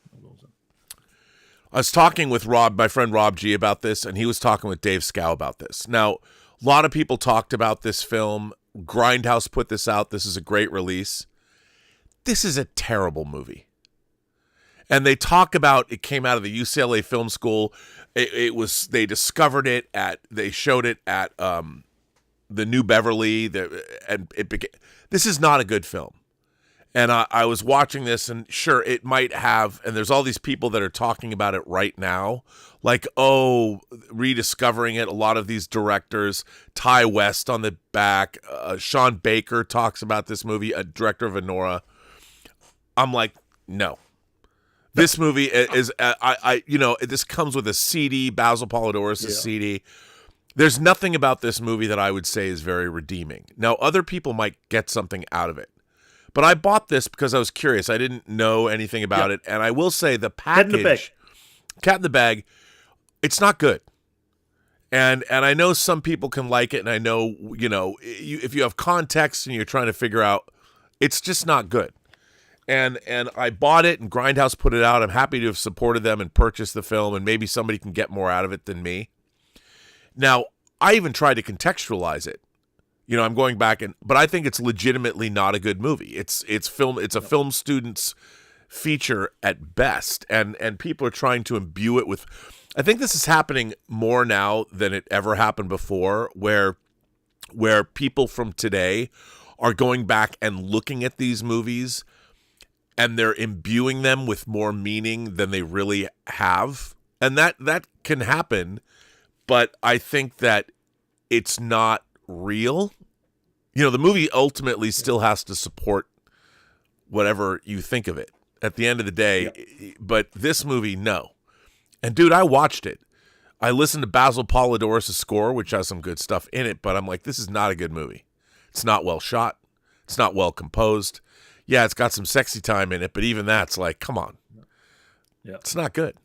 I was talking with my friend Rob G about this, and he was talking with Dave Scow about this. Now, a lot of people talked about this film. Grindhouse put this out. This is a great release. This is a terrible movie. And they talk about it came out of the UCLA Film School. They discovered it they showed it at the New Beverly. This is not a good film. And I was watching this, and sure, it might have, and there's all these people that are talking about it right now, like, rediscovering it. A lot of these directors, Ty West on the back, Sean Baker talks about this movie, a director of Anora. I'm like, no. This movie is, this comes with a CD, Basil Polidorus' CD. There's nothing about this movie that I would say is very redeeming. Now, other people might get something out of it. But I bought this because I was curious. I didn't know anything about it. And I will say the package, Cat in the Bag, it's not good. And I know some people can like it. And I know, if you have context and you're trying to figure out, it's just not good. And I bought it, and Grindhouse put it out. I'm happy to have supported them and purchased the film. And maybe somebody can get more out of it than me. Now, I even tried to contextualize it. I'm going back but I think it's legitimately not a good movie. It's a film student's feature at best, and people are trying to imbue it with. I think this is happening more now than it ever happened before, where people from today are going back and looking at these movies, and they're imbuing them with more meaning than they really have, and that can happen. But I think that it's not real. The movie ultimately still has to support whatever you think of it at the end of the day. But this movie, no. And dude, I watched it. I listened to Basil Polidorus' score, which has some good stuff in it, but I'm like, this is not a good movie. It's not well shot. It's not well composed. Yeah, it's got some sexy time in it, but even that's like, come on. Yeah. It's not good.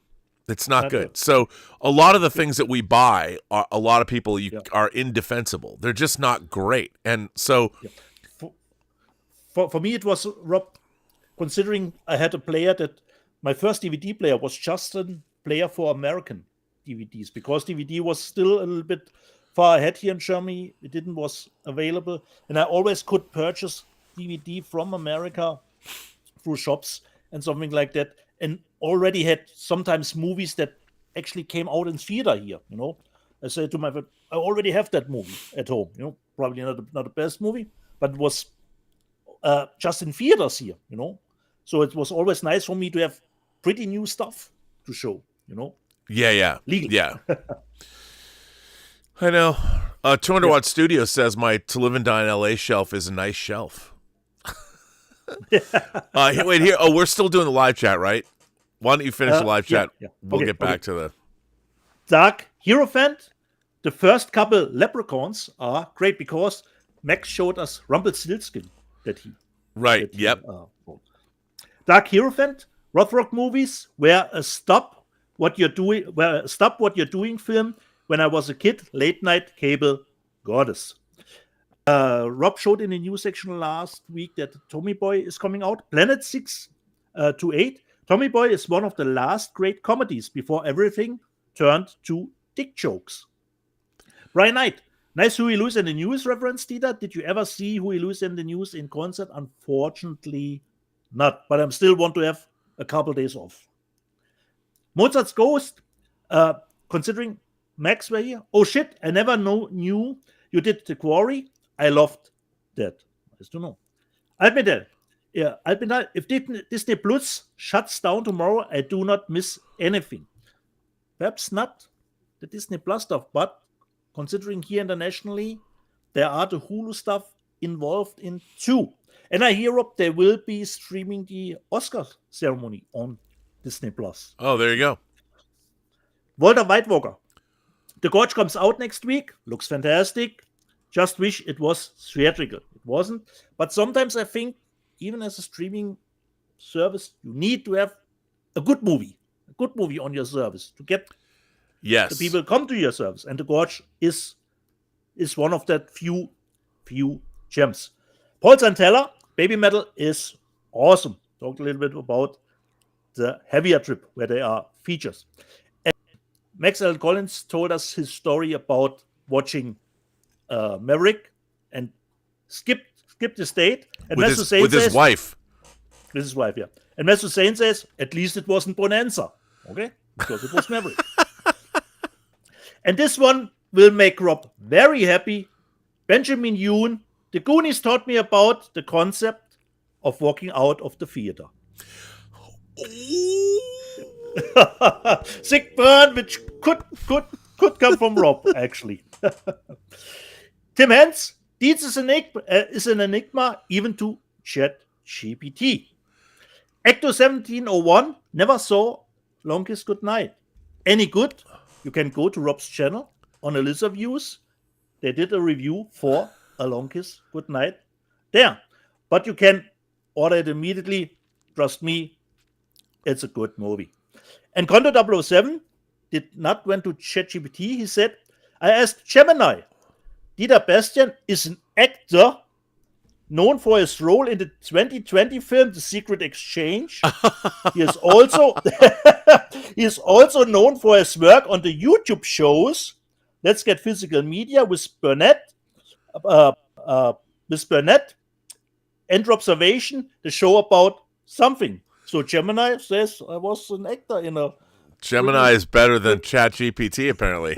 It's not good. So a lot of the things that we buy, a lot of people are indefensible. They're just not great. And so... For me, it was, Rob, considering I had a player that... My first DVD player was just a player for American DVDs, because DVD was still a little bit far ahead here in Germany. It was available. And I always could purchase DVD from America through shops and something like that. And already had sometimes movies that actually came out in theater here, I said to my friend, I already have that movie at home, probably not the best movie, but it was just in theaters here, So it was always nice for me to have pretty new stuff to show, Yeah. Legal. Yeah. I know. 200 Watt Studio says my To Live and Die in LA shelf is a nice shelf. Wait here. Oh, we're still doing the live chat, right? Why don't you finish the live chat? Yeah. We'll get back to the Dark Hierophant. The first couple leprechauns are great because Max showed us Rumpelstiltskin that he. Right. That yep. Dark Hierophant. Rothrock movies were a stop what you're doing film when I was a kid. Late night cable goddess. Rob showed in the news section last week that Tommy Boy is coming out. Planet 6 to 8. Tommy Boy is one of the last great comedies before everything turned to dick jokes. Brian Knight. Nice Huey Lewis and the News reference, Dieter. Did you ever see Huey Lewis and the News in concert? Unfortunately not. But I still want to have a couple days off. Mozart's Ghost. Considering Max were here. Oh shit, I never knew you did The Quarry. I loved that. Nice to know. Alpendal. Yeah, Alpendal. If Disney Plus shuts down tomorrow, I do not miss anything. Perhaps not the Disney Plus stuff, but considering here internationally, there are the Hulu stuff involved in too. And I hear up they will be streaming the Oscar ceremony on Disney Plus. Oh, there you go. Walter White Walker. The Gorge comes out next week. Looks fantastic. Just wish it was theatrical. It wasn't. But sometimes I think, even as a streaming service, you need to have a good movie on your service to get the people come to your service. And The Gorge is one of that few gems. Paul Santella, Baby Metal is awesome. Talked a little bit about the heavier trip where there are features. And Max L. Collins told us his story about watching Maverick and skipped the state. And with his wife. With his wife, yeah. And Master Hussein says, at least it wasn't Bonanza. Okay? Because it was Maverick. And this one will make Rob very happy. Benjamin Yoon, the Goonies taught me about the concept of walking out of the theater. Sick burn, which could come from Rob, actually. Tim Hens, Dietz is an enigma even to ChatGPT. Ecto 1701 never saw Longest Good Night. Any good? You can go to Rob's channel on Alyssa Views. They did a review for A Longest Good Night there. But you can order it immediately. Trust me, it's a good movie. And Condo 007 did not went to ChatGPT. He said, I asked Gemini, Dieter Bastian is an actor known for his role in the 2020 film The Secret Exchange. He is also known for his work on the YouTube shows Let's Get Physical Media with Burnett, End Observation, the show about something. So Gemini says I was an actor in a. Gemini is better than ChatGPT, apparently.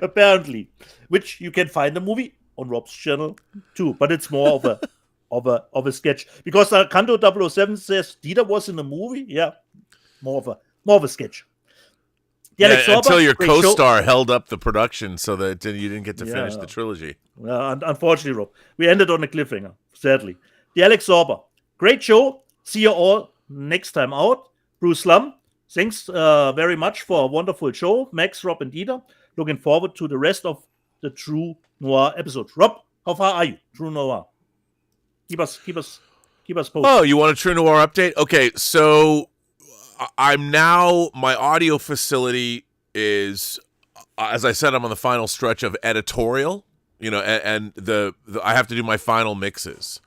Apparently, which you can find the movie on Rob's channel too, but it's more of a sketch because Kanto 007 says Dieter was in the movie. Yeah, more of a sketch. Until your co-star held up the production so that you didn't get to finish the trilogy. Unfortunately, Rob, we ended on a cliffhanger. Sadly, the Alex Sorber, great show. See you all next time out. Bruce Lum, thanks very much for a wonderful show. Max, Rob, and Dieter. Looking forward to the rest of the True Noir episodes. Rob, how far are you? True Noir. Keep us posted. Oh, you want a True Noir update? Okay, so I'm now, my audio facility is, as I said, I'm on the final stretch of editorial, and the I have to do my final mixes.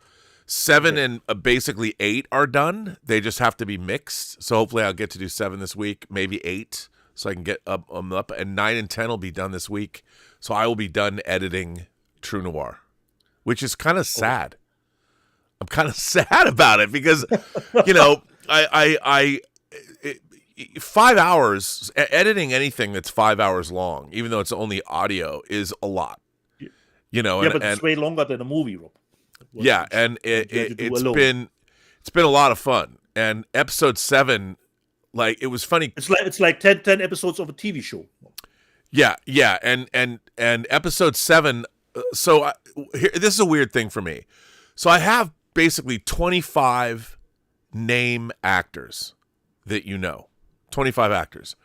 7 and basically 8 are done. They just have to be mixed. So hopefully I'll get to do 7 this week, maybe 8. So I can get up, and 9 and 10 will be done this week. So I will be done editing True Noir, which is kind of sad. I'm kind of sad about it because, 5 hours editing anything that's 5 hours long, even though it's only audio, is a lot. But it's way longer than a movie, Rob. Yeah, and it's been a lot of fun. And episode 7. Like, it was funny. It's like 10 episodes of a TV show. Yeah, and episode 7. So this is a weird thing for me. So I have basically 25 name actors that 25 actors.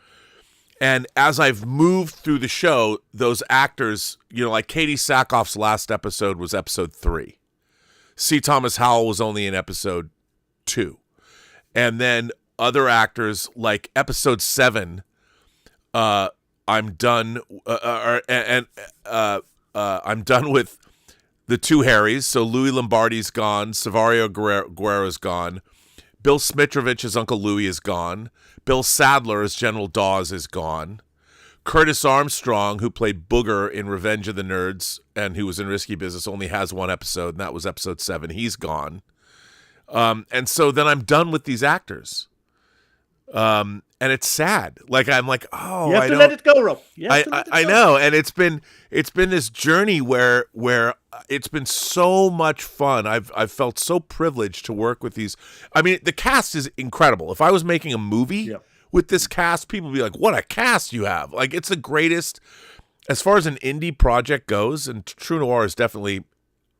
And as I've moved through the show, those actors, like Katie Sackhoff's last episode was episode 3. C. Thomas Howell was only in episode 2, and then other actors like episode 7, I'm done, I'm done with the 2 Harrys. So Louis Lombardi's gone, Savario Guerra's gone, Bill Smitrovich as Uncle Louis is gone, Bill Sadler as General Dawes is gone, Curtis Armstrong, who played Booger in Revenge of the Nerds and who was in Risky Business, only has 1 episode, and that was episode 7. He's gone. And so then I'm done with these actors. And it's sad. Like, I'm like, oh, you have to let it go, Rob. I know. And it's been this journey where it's been so much fun. I've felt so privileged to work with these. I mean, the cast is incredible. If I was making a movie with this cast, people would be like, what a cast you have. Like, it's the greatest as far as an indie project goes. And True Noir is definitely,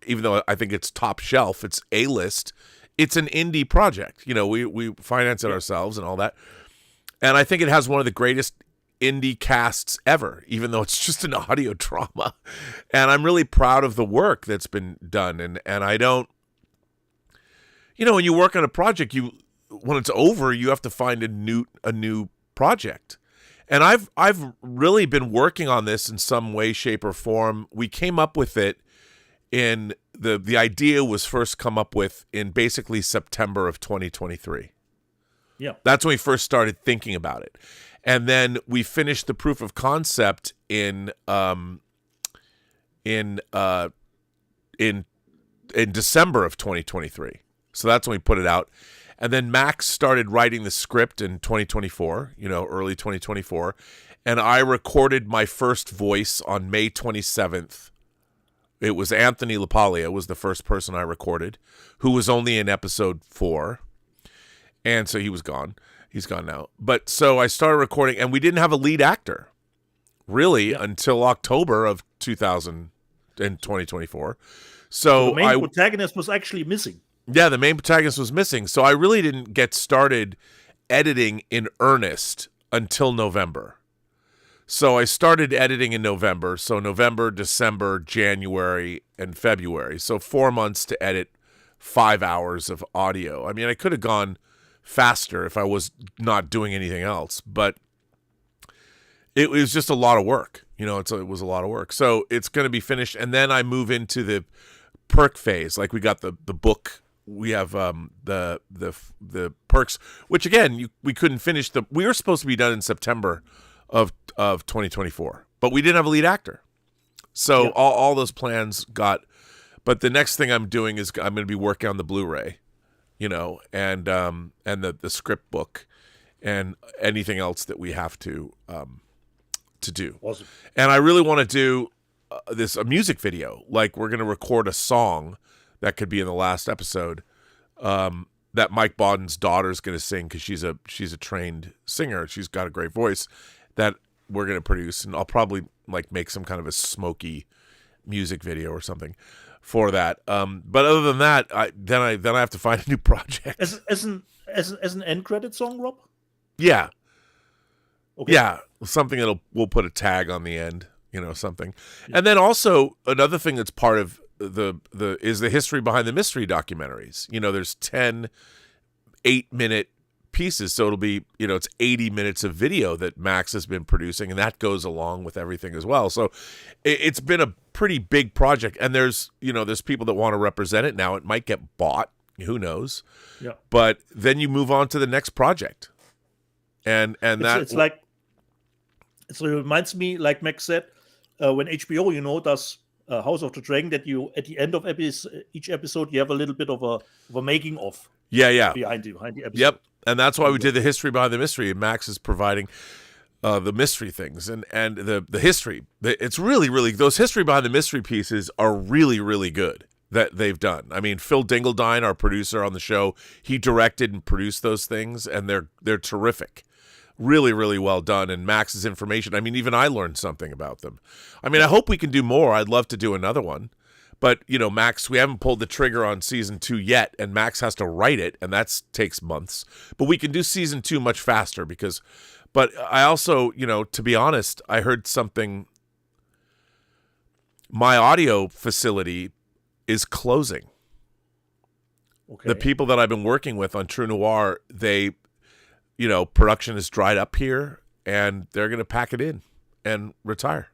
even though I think it's top shelf, it's A-list. It's an indie project. We finance it ourselves and all that. And I think it has one of the greatest indie casts ever, even though it's just an audio drama. And I'm really proud of the work that's been done. And I don't, when you work on a project, when it's over, you have to find a new project. And I've really been working on this in some way, shape, or form. We came up with it in the idea was first come up with in basically September of 2023. Yeah. That's when we first started thinking about it. And then we finished the proof of concept in December of 2023. So that's when we put it out. And then Max started writing the script in 2024, early 2024. And I recorded my first voice on May 27th. It was Anthony LaPaglia was the first person I recorded, who was only in episode 4. And so he was gone. He's gone now. But so I started recording, and we didn't have a lead actor, really, until October of 2024. So the main protagonist was actually missing. Yeah, the main protagonist was missing. So I really didn't get started editing in earnest until November. So I started editing in November. So November, December, January, and February. So 4 months to edit 5 hours of audio. I mean, I could have gone faster if I was not doing anything else, but it was just a lot of work. It was a lot of work. So it's going to be finished, and then I move into the perk phase. Like we got the book. We have the perks, which again we couldn't finish. We were supposed to be done in September of 2024, but we didn't have a lead actor. So all those plans got. But the next thing I'm doing is I'm going to be working on the Blu-ray, and the script book, and anything else that we have to do. Awesome. And I really want to do a music video. Like we're going to record a song that could be in the last episode that Mike Bawden's daughter is going to sing, because she's a trained singer. She's got a great voice that we're going to produce, and I'll probably make some kind of a smoky music video or something for that. But other than that, I have to find a new project. As an end credit song, Rob? Yeah. Okay. Yeah, something we'll put a tag on the end, something. Yeah. And then also another thing that's part of the history behind the mystery documentaries. There's 10 8-minute pieces, so it'll be it's 80 minutes of video that Max has been producing, and that goes along with everything as well. So it's been a pretty big project, and there's people that want to represent it now. It might get bought, who knows? Yeah. But then you move on to the next project, and it reminds me, like Max said, when HBO does House of the Dragon, that you at the end of each episode you have a little bit of a making of. Yeah. Behind the episode. Yep. And that's why we did the history behind the mystery. And Max is providing the mystery things and the history. It's really, really, those history behind the mystery pieces are really, really good that they've done. I mean, Phil Dingledine, our producer on the show, he directed and produced those things, and they're terrific. Really, really well done. And Max's information, I mean, even I learned something about them. I mean, I hope we can do more. I'd love to do another one. But, Max, we haven't pulled the trigger on season 2 yet, and Max has to write it, and that takes months. But we can do season 2 much faster but I also, to be honest, I heard something. My audio facility is closing. Okay. The people that I've been working with on True Noir, production is dried up here, and they're going to pack it in and retire.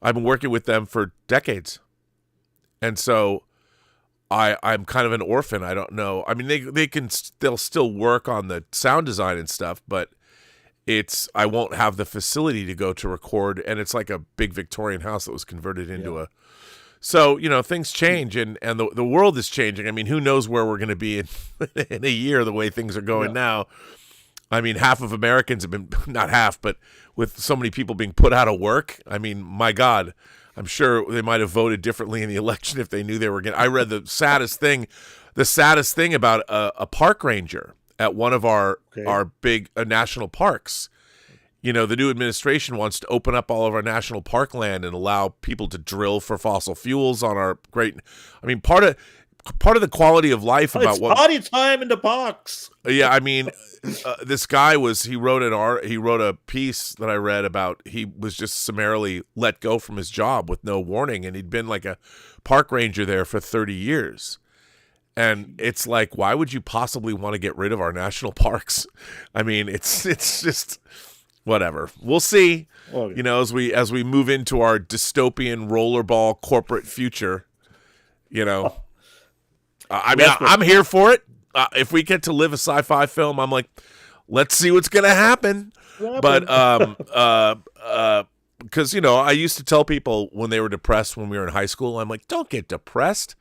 I've been working with them for decades. And so I'm kind of an orphan. I don't know. I mean, they'll still work on the sound design and stuff, but I won't have the facility to go to record. And it's like a big Victorian house that was converted into so, things change, and the world is changing. I mean, who knows where we're going to be in a year, the way things are going now. I mean, half of Americans have been, not half, but with so many people being put out of work. I mean, my God, I'm sure they might have voted differently in the election if they knew they were going to. I read the saddest thing about a park ranger at one of our big national parks. The new administration wants to open up all of our national park land and allow people to drill for fossil fuels on our part of the quality of life about it's party time in the parks. Yeah, I mean, this guy he wrote a piece that I read about. He was just summarily let go from his job with no warning, and he'd been like a park ranger there for 30 years. And it's like, why would you possibly want to get rid of our national parks? I mean, it's just whatever. We'll see. Okay. As we move into our dystopian rollerball corporate future. You know, I'm here for it. If we get to live a sci-fi film, I'm like, let's see what's gonna happen. But because I used to tell people when they were depressed when we were in high school, I'm like, don't get depressed.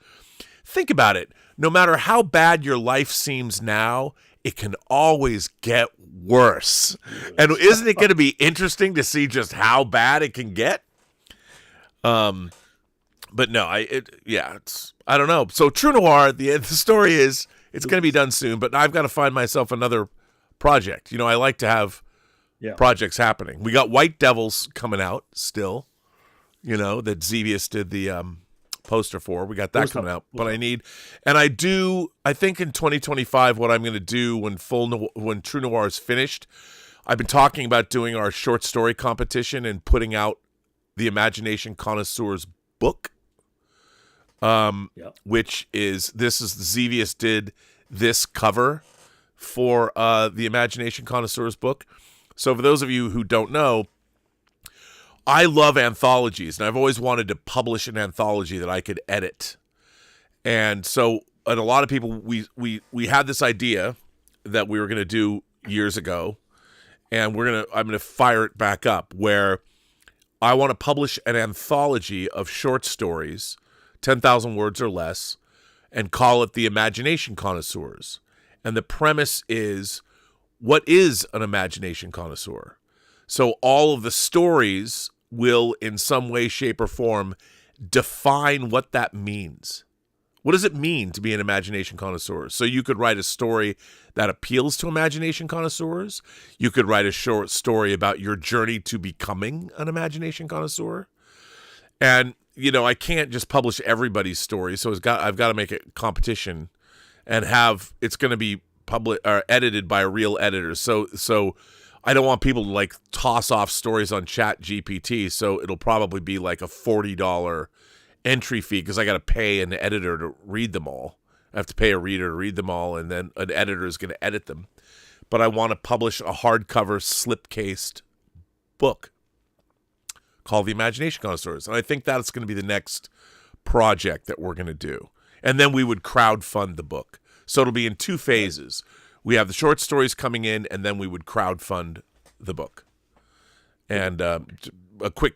Think about it. No matter how bad your life seems now, it can always get worse. And isn't it going to be interesting to see just how bad it can get? But no, I don't know. So True Noir, the story is it's going to be done soon, but I've got to find myself another project. I like to have projects happening. We got White Devils coming out still, that Xevious did the poster for. We got that coming out. But I think in 2025, what I'm going to do when True Noir is finished, I've been talking about doing our short story competition and putting out the Imagination Connoisseur's book. Which is Xevious did this cover for the Imagination Connoisseur's book. So for those of you who don't know, I love anthologies, and I've always wanted to publish an anthology that I could edit. And a lot of people, we had this idea that we were going to do years ago, and I'm going to fire it back up, where I want to publish an anthology of short stories, 10,000 words or less, and call it the Imagination Connoisseurs. And the premise is, what is an imagination connoisseur? So all of the stories will, in some way, shape, or form, define what that means. What does it mean to be an imagination connoisseur? So you could write a story that appeals to imagination connoisseurs. You could write a short story about your journey to becoming an imagination connoisseur. And, I can't just publish everybody's story, so I've got to make a competition and it's going to be edited by a real editor. So I don't want people to toss off stories on Chat GPT, so it'll probably be like a $40 entry fee because I got to pay an editor to read them all. I have to pay a reader to read them all, and then an editor is going to edit them. But I want to publish a hardcover slip-cased book called The Imagination Connoisseurs. And I think that's going to be the next project that we're going to do. And then we would crowdfund the book. So it'll be in two phases. We have the short stories coming in, and then we would crowdfund the book. And a quick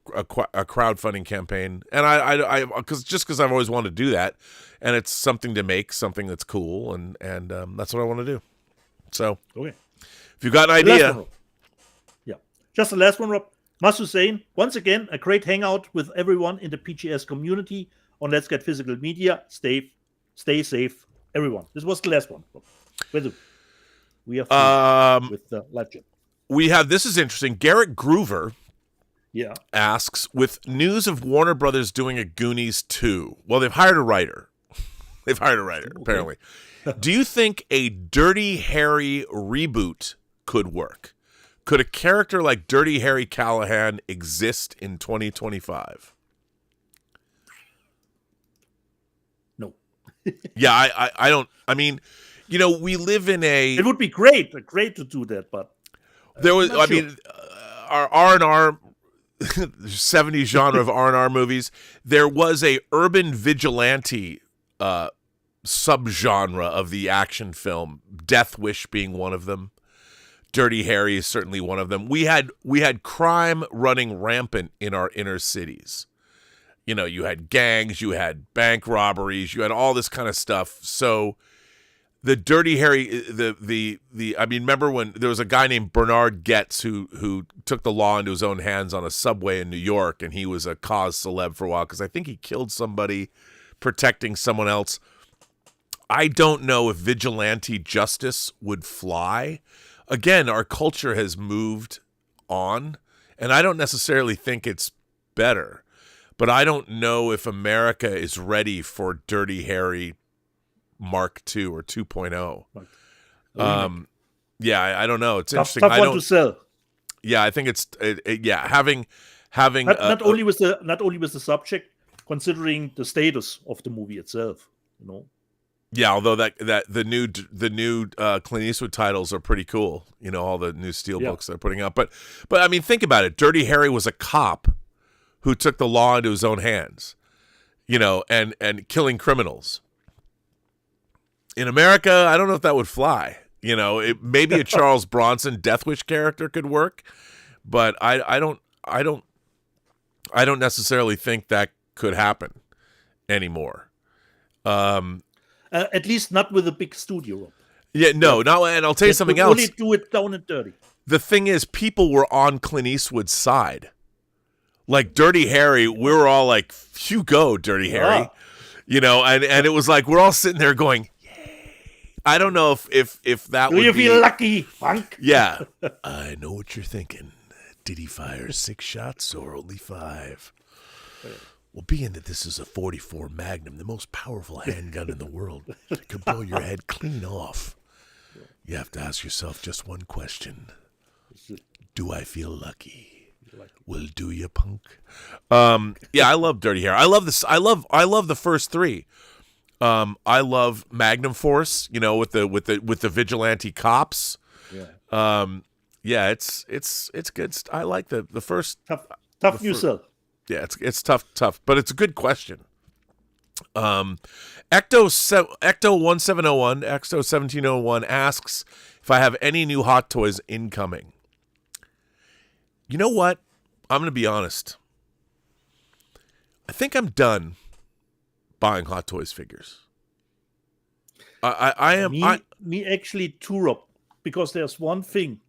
crowdfunding campaign. And because I've always wanted to do that, and it's something to make, something that's cool, and that's what I want to do. So, okay. If you've got an idea. Just the last one, Rob. Mas Hussein, once again, a great hangout with everyone in the PGS community on Let's Get Physical Media. Stay safe, everyone. This was the last one. We are with the live chat. We have, this is interesting, Garrett Groover asks, with news of Warner Brothers doing a Goonies 2, well, they've hired a writer. Apparently. Do you think a Dirty Harry reboot could work? Could a character like Dirty Harry Callahan exist in 2025? No. I don't. I mean, we live in a. It would be great to do that, but there was. I mean, our R&R 70s genre of R&R movies. There was a urban vigilante subgenre of the action film. Death Wish being one of them. Dirty Harry is certainly one of them. We had crime running rampant in our inner cities. You had gangs, you had bank robberies, you had all this kind of stuff. So the Dirty Harry, remember when there was a guy named Bernard Getz who took the law into his own hands on a subway in New York, and he was a cause celeb for a while because I think he killed somebody protecting someone else. I don't know if vigilante justice would fly. Again, our culture has moved on, and I don't necessarily think it's better, but I don't know if America is ready for Dirty Harry Mark II or 2.0. I don't know. It's interesting. Tough one to sell. Yeah, I think it's having not only with the subject, considering the status of the movie itself. Yeah, although that the new Clint Eastwood titles are pretty cool. All the new steel books they're putting out. But I mean, think about it. Dirty Harry was a cop who took the law into his own hands. and killing criminals. In America, I don't know if that would fly. Maybe a Charles Bronson Death Wish character could work, but I don't necessarily think that could happen anymore. At least not with a big studio. Yeah, no, and I'll tell you something else. Only do it down and dirty. The thing is, people were on Clint Eastwood's side. Like Dirty Harry, we were all like, "You go, Dirty Harry," and it was like we're all sitting there going, "Yay!" I don't know if that would be. Do you feel lucky, Frank? Yeah, I know what you're thinking. Did he fire 6 shots or only 5? Well, being that this is a .44 Magnum, the most powerful handgun in the world, it could blow your head clean off. You have to ask yourself just one question: do I feel lucky? Well, do you, punk? Yeah, I love Dirty Harry. I love this. I love the first 3. I love Magnum Force. With the vigilante cops. Yeah. Yeah, it's good. I like the first tough new cell. Yeah, it's tough, but it's a good question. Ecto1701 Ecto1701 asks if I have any new Hot Toys incoming. You know what? I'm going to be honest. I think I'm done buying Hot Toys figures. I am. Me actually too, Rob, because there's one thing.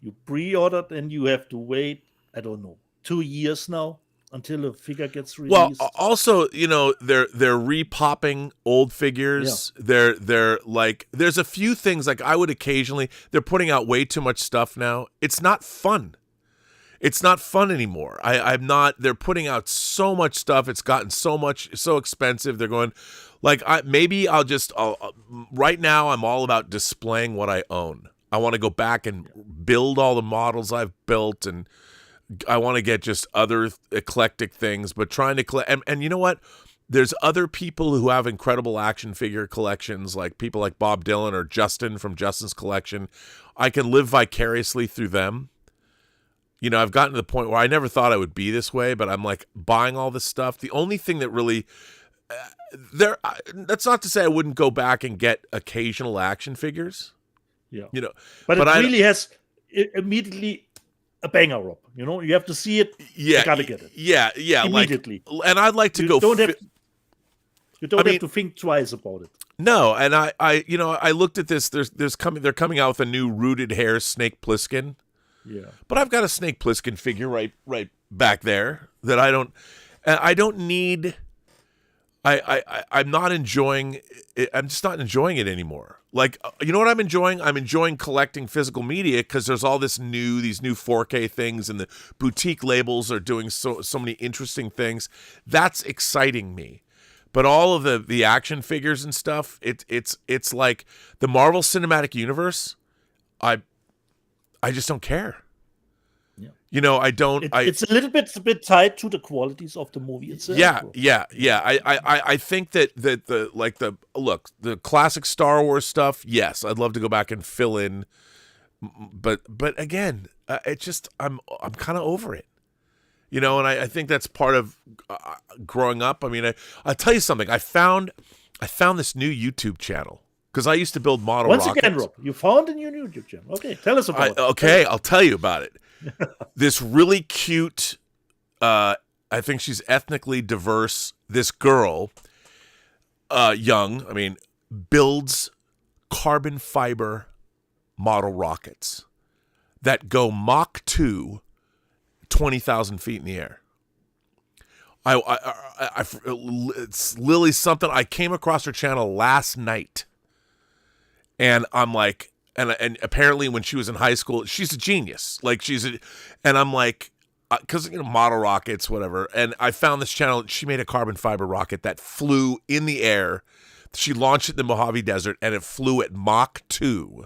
You pre-ordered and you have to wait, I don't know, 2 years now until a figure gets released. Well, also, they're repopping old figures. Yeah. They're like, there's a few things like I would occasionally, they're putting out way too much stuff now. It's not fun. It's not fun anymore. They're putting out so much stuff. It's gotten so expensive. They're going like, right now I'm all about displaying what I own. I want to go back and build all the models I've built, and I want to get just other eclectic things, but trying to collect. And you know what? There's other people who have incredible action figure collections, like people like Bob Dylan or Justin from Justin's collection. I can live vicariously through them. I've gotten to the point where I never thought I would be this way, but I'm like buying all this stuff. The only thing that really that's not to say I wouldn't go back and get occasional action figures. Yeah. But it I really has immediately a banger, Rob. You have to see it. Yeah. You gotta get it. Yeah. Immediately. And I'd like to you go. Don't have to think twice about it. No, and I looked at this. They're coming out with a new rooted hair Snake Plissken. Yeah. But I've got a Snake Plissken figure right back there that I don't need. I'm not enjoying it. I'm just not enjoying it anymore. Like, you know what I'm enjoying? I'm enjoying collecting physical media because there's all these new 4K things, and the boutique labels are doing so many interesting things. That's exciting me. But all of the action figures and stuff, it's like the Marvel Cinematic Universe. I just don't care. Yeah. I don't. It's a little bit tied to the qualities of the movie itself. Yeah. I think that the classic Star Wars stuff. Yes, I'd love to go back and fill in, but again, I'm kind of over it. And I think that's part of growing up. I mean, I'll tell you something. I found this new YouTube channel. Because I used to build model rockets. Once again, Rob, you found a new YouTube channel. Okay, tell us about it. Okay, I'll tell you about it. This really cute, I think she's ethnically diverse, this girl, young, builds carbon fiber model rockets that go Mach 2, 20,000 feet in the air. It's Lily something. I came across her channel last night. And I'm like, and apparently when she was in high school, she's a genius. Like and I'm like, because model rockets, whatever. And I found this channel. She made a carbon fiber rocket that flew in the air. She launched it in the Mojave Desert, and it flew at Mach 2,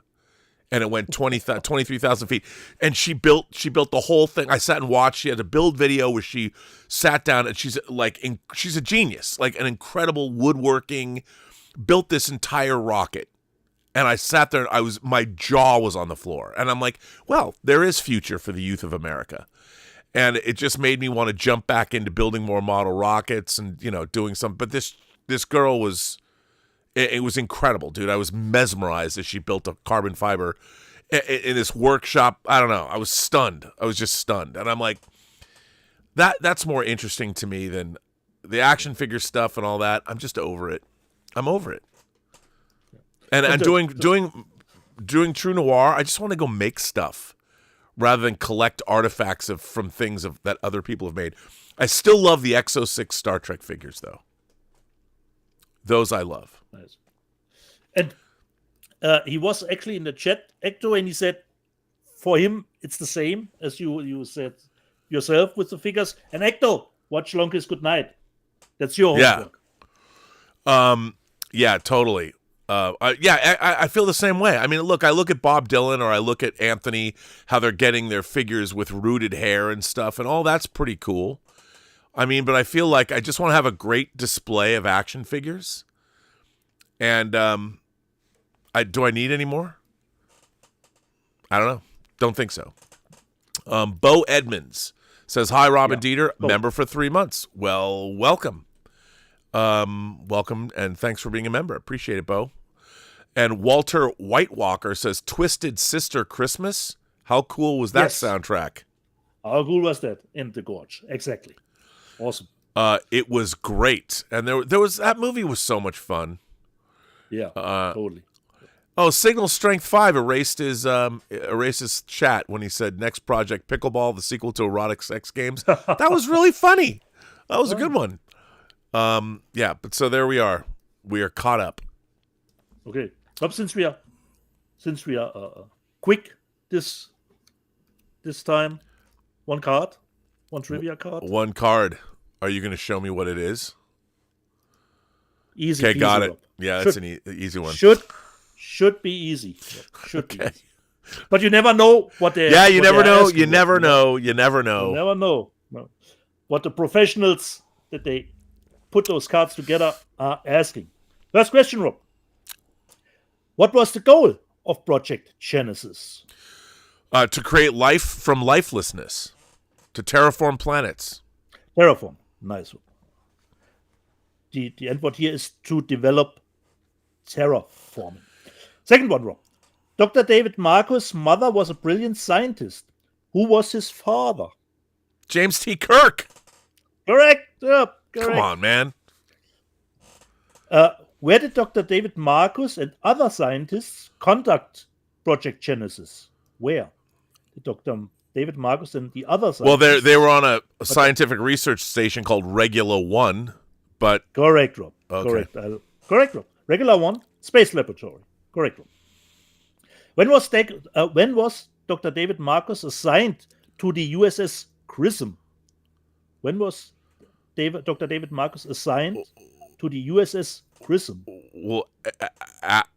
and it went 23,000 feet. And she built the whole thing. I sat and watched. She had a build video where she sat down, and she's a genius, like an incredible woodworking. Built this entire rocket. And I sat there, my jaw was on the floor. And I'm like, well, there is future for the youth of America. And it just made me want to jump back into building more model rockets and, doing something. But this girl was, it was incredible, dude. I was mesmerized as she built a carbon fiber in this workshop. I don't know. I was stunned. I was just stunned. And I'm like, that's more interesting to me than the action figure stuff and all that. I'm just over it. I'm over it. And doing True Noir, I just want to go make stuff rather than collect artifacts from things that other people have made. I still love the Exo 6 Star Trek figures, though. Those I love. Nice. And he was actually in the chat, Ecto, and he said for him it's the same as you said yourself with the figures. And Ecto, watch Longest Good Night. That's your homework. Yeah, totally. I feel the same way. I mean, look, I look at Bob Dylan or I look at Anthony, how they're getting their figures with rooted hair and stuff, and all that's pretty cool. I mean, but I feel like I just want to have a great display of action figures. And do I need any more? I don't know. Don't think so. Bo Edmonds says, hi, Robin Dieter, member for 3 months. Well, welcome. Welcome, and thanks for being a member. Appreciate it, Bo. And Walter Whitewalker says, Twisted Sister Christmas? How cool was that soundtrack? How cool was that? In the Gorge. Exactly. Awesome. It was great. And there was that movie was so much fun. Yeah, totally. Oh, Signal Strength 5 erased his chat when he said next project Pickleball, the sequel to erotic sex games. That was really funny. That was a good one. But so there we are. We are caught up. Okay. But since we are quick this time, one trivia card. One card. Are you going to show me what it is? Easy. Okay, got it. Rob. Yeah, that's an easy one. Should be easy. Should be easy. But you never know what they. Yeah, you never know. You never know. You never know. You never know. No. What the professionals that they put those cards together are asking. First question, Rob. What was the goal of Project Genesis? To create life from lifelessness. To terraform planets. Terraform. Nice one. The antwort here is to develop terraforming. Second one, Rob. Dr. David Marcus' mother was a brilliant scientist. Who was his father? James T. Kirk. Correct. Correct. Come on, man. Where did Dr. David Marcus and other scientists conduct Project Genesis? Where did Dr. David Marcus and the other scientists? Well, they were on a scientific research station called Regula 1, but... Correct, Rob. Okay. Correct, Rob. Regula 1, Space Laboratory. Correct, Rob. When was Dr. David Marcus assigned to the USS Grissom? When was Dr. David Marcus assigned to the USS Grissom? Well,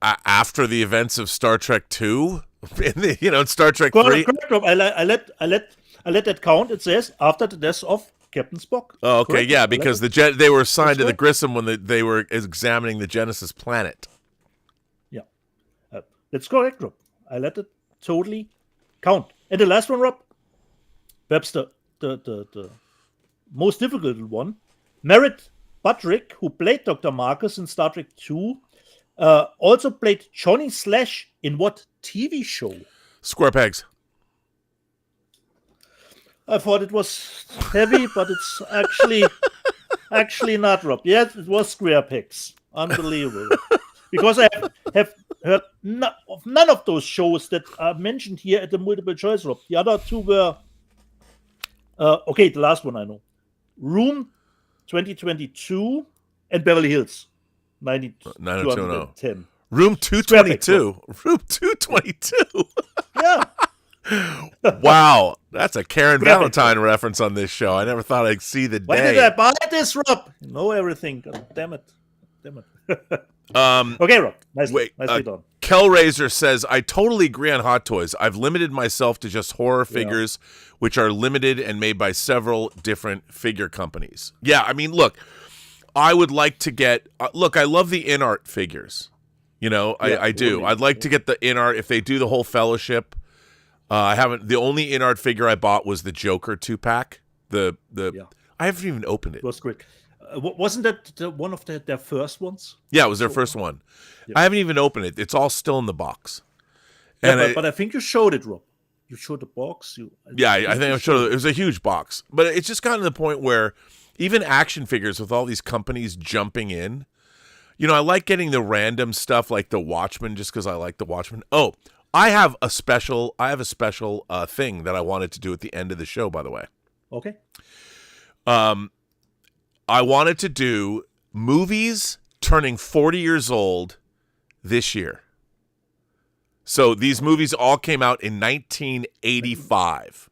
after the events of Star Trek II, in Star Trek 3. Correct, Rob. I let that count. It says after the death of Captain Spock. Oh, okay, correct? yeah, because they were assigned to the Grissom when they were examining the Genesis planet. Yeah, that's correct, Rob. I let it totally count. And the last one, Rob, perhaps the most difficult one, Merritt Buttrick, who played Dr. Marcus in Star Trek II, also played Johnny Slash in what TV show? Square Pegs. I thought it was heavy, but it's actually not, Rob. Yes, it was Square Pegs. Unbelievable. Because I have heard none of those shows that are mentioned here at the multiple choice, Rob. The other two were, the last one I know. Room 2022 and Beverly Hills 90210. Room 222. Room 222. Yeah. Wow, that's a Karen Valentine reference on this show. I never thought I'd see the day. Why did I buy this, Rob? You know everything. God damn it. Okay, Rob. Nicely done. Kellraiser says, I totally agree on Hot Toys. I've limited myself to just horror figures, which are limited and made by several different figure companies. Yeah, I mean, look, I would like to get... I love the in-art figures. I do. I'd like to get the in-art. If they do the whole Fellowship, I haven't. The only in-art figure I bought was the Joker 2-pack. I haven't even opened it. It was great. Wasn't that one of their first ones? Yeah, it was their first one. Yeah. I haven't even opened it. It's all still in the box. Yeah, but I think you showed it, Rob. You showed the box. I think I showed it. It was a huge box. But it's just gotten to the point where even action figures with all these companies jumping in, I like getting the random stuff like the Watchmen just because I like the Watchmen. Oh, I have a special thing that I wanted to do at the end of the show, by the way. Okay. I wanted to do movies turning 40 years old this year. So these movies all came out in 1985.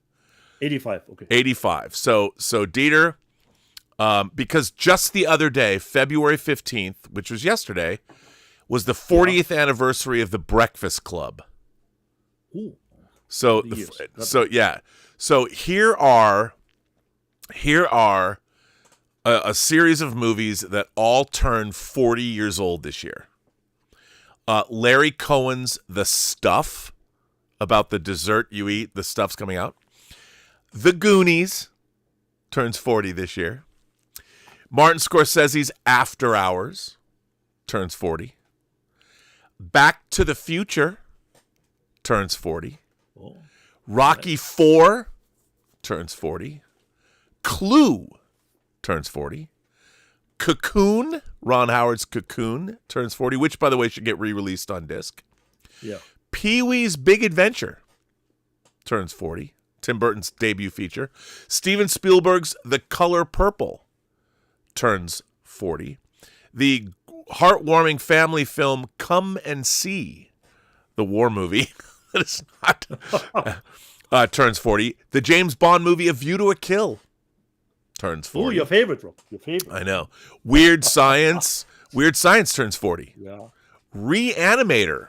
85, okay. 85. So Dieter, because just the other day, February 15th, which was yesterday, was the 40th anniversary of the Breakfast Club. Ooh. So here are a series of movies that all turn 40 years old this year. Larry Cohen's The Stuff, about the dessert you eat, the stuff's coming out. The Goonies turns 40 this year. Martin Scorsese's After Hours turns 40. Back to the Future turns 40. Oh, Rocky IV turns 40. Clue turns 40. Cocoon, Ron Howard's Cocoon, turns 40, which, by the way, should get re-released on disc. Yeah. Pee-wee's Big Adventure turns 40. Tim Burton's debut feature. Steven Spielberg's The Color Purple turns 40. The heartwarming family film Come and See, the war movie, that is not, turns 40. The James Bond movie A View to a Kill turns 40. Oh, your favorite, Rob. Your favorite. I know. Weird Science turns 40. Yeah. Reanimator.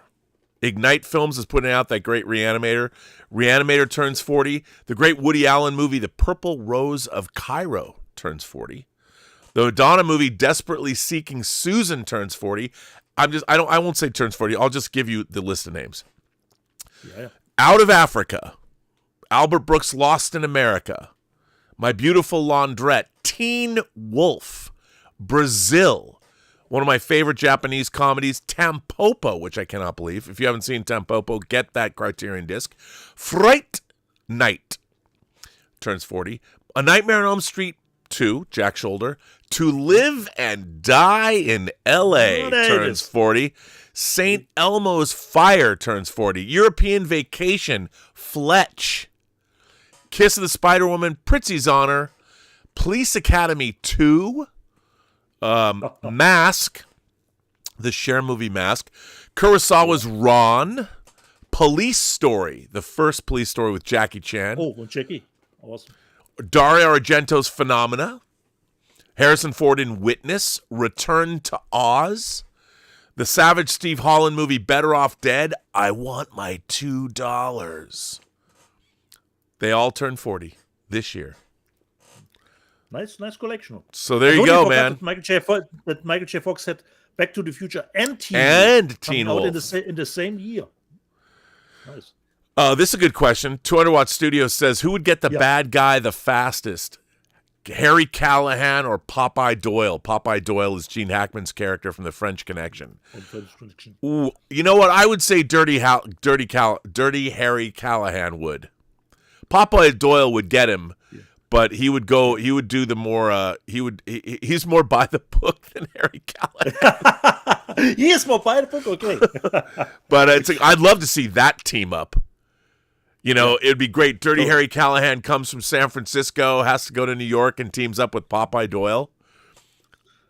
Ignite Films is putting out that great Reanimator. Reanimator turns 40. The great Woody Allen movie The Purple Rose of Cairo turns 40. The Madonna movie Desperately Seeking Susan turns 40. I won't say turns 40. I'll just give you the list of names. Yeah. Out of Africa. Albert Brooks' Lost in America. My Beautiful Laundrette, Teen Wolf, Brazil, one of my favorite Japanese comedies, Tampopo, which I cannot believe. If you haven't seen Tampopo, get that Criterion disc. Fright Night turns 40. A Nightmare on Elm Street 2, Jack Shoulder. To Live and Die in L.A. turns 40. St. Elmo's Fire turns 40. European Vacation, Fletch. Kiss of the Spider-Woman, Pritzi's Honor, Police Academy 2, Mask, the Cher movie Mask, Kurosawa's Ron, Police Story, the first Police Story with Jackie Chan. Oh, with Jackie. Awesome. Dario Argento's Phenomena, Harrison Ford in Witness, Return to Oz, the Savage Steve Holland movie Better Off Dead, I Want My $2. They all turn 40 this year. Nice collection. So there you go, man. That Michael J. Fox had Back to the Future and Teen Wolf in the same year. Nice. This is a good question. 200 Watt Studios says, who would get the bad guy the fastest? Harry Callahan or Popeye Doyle? Popeye Doyle is Gene Hackman's character from The French Connection. Ooh, you know what? I would say Dirty Harry Callahan would. Popeye Doyle would get him, but he would do the more, he's more by the book than Harry Callahan. He is more by the book, okay. But I'd love to see that team up. It'd be great. Dirty Harry Callahan comes from San Francisco, has to go to New York and teams up with Popeye Doyle.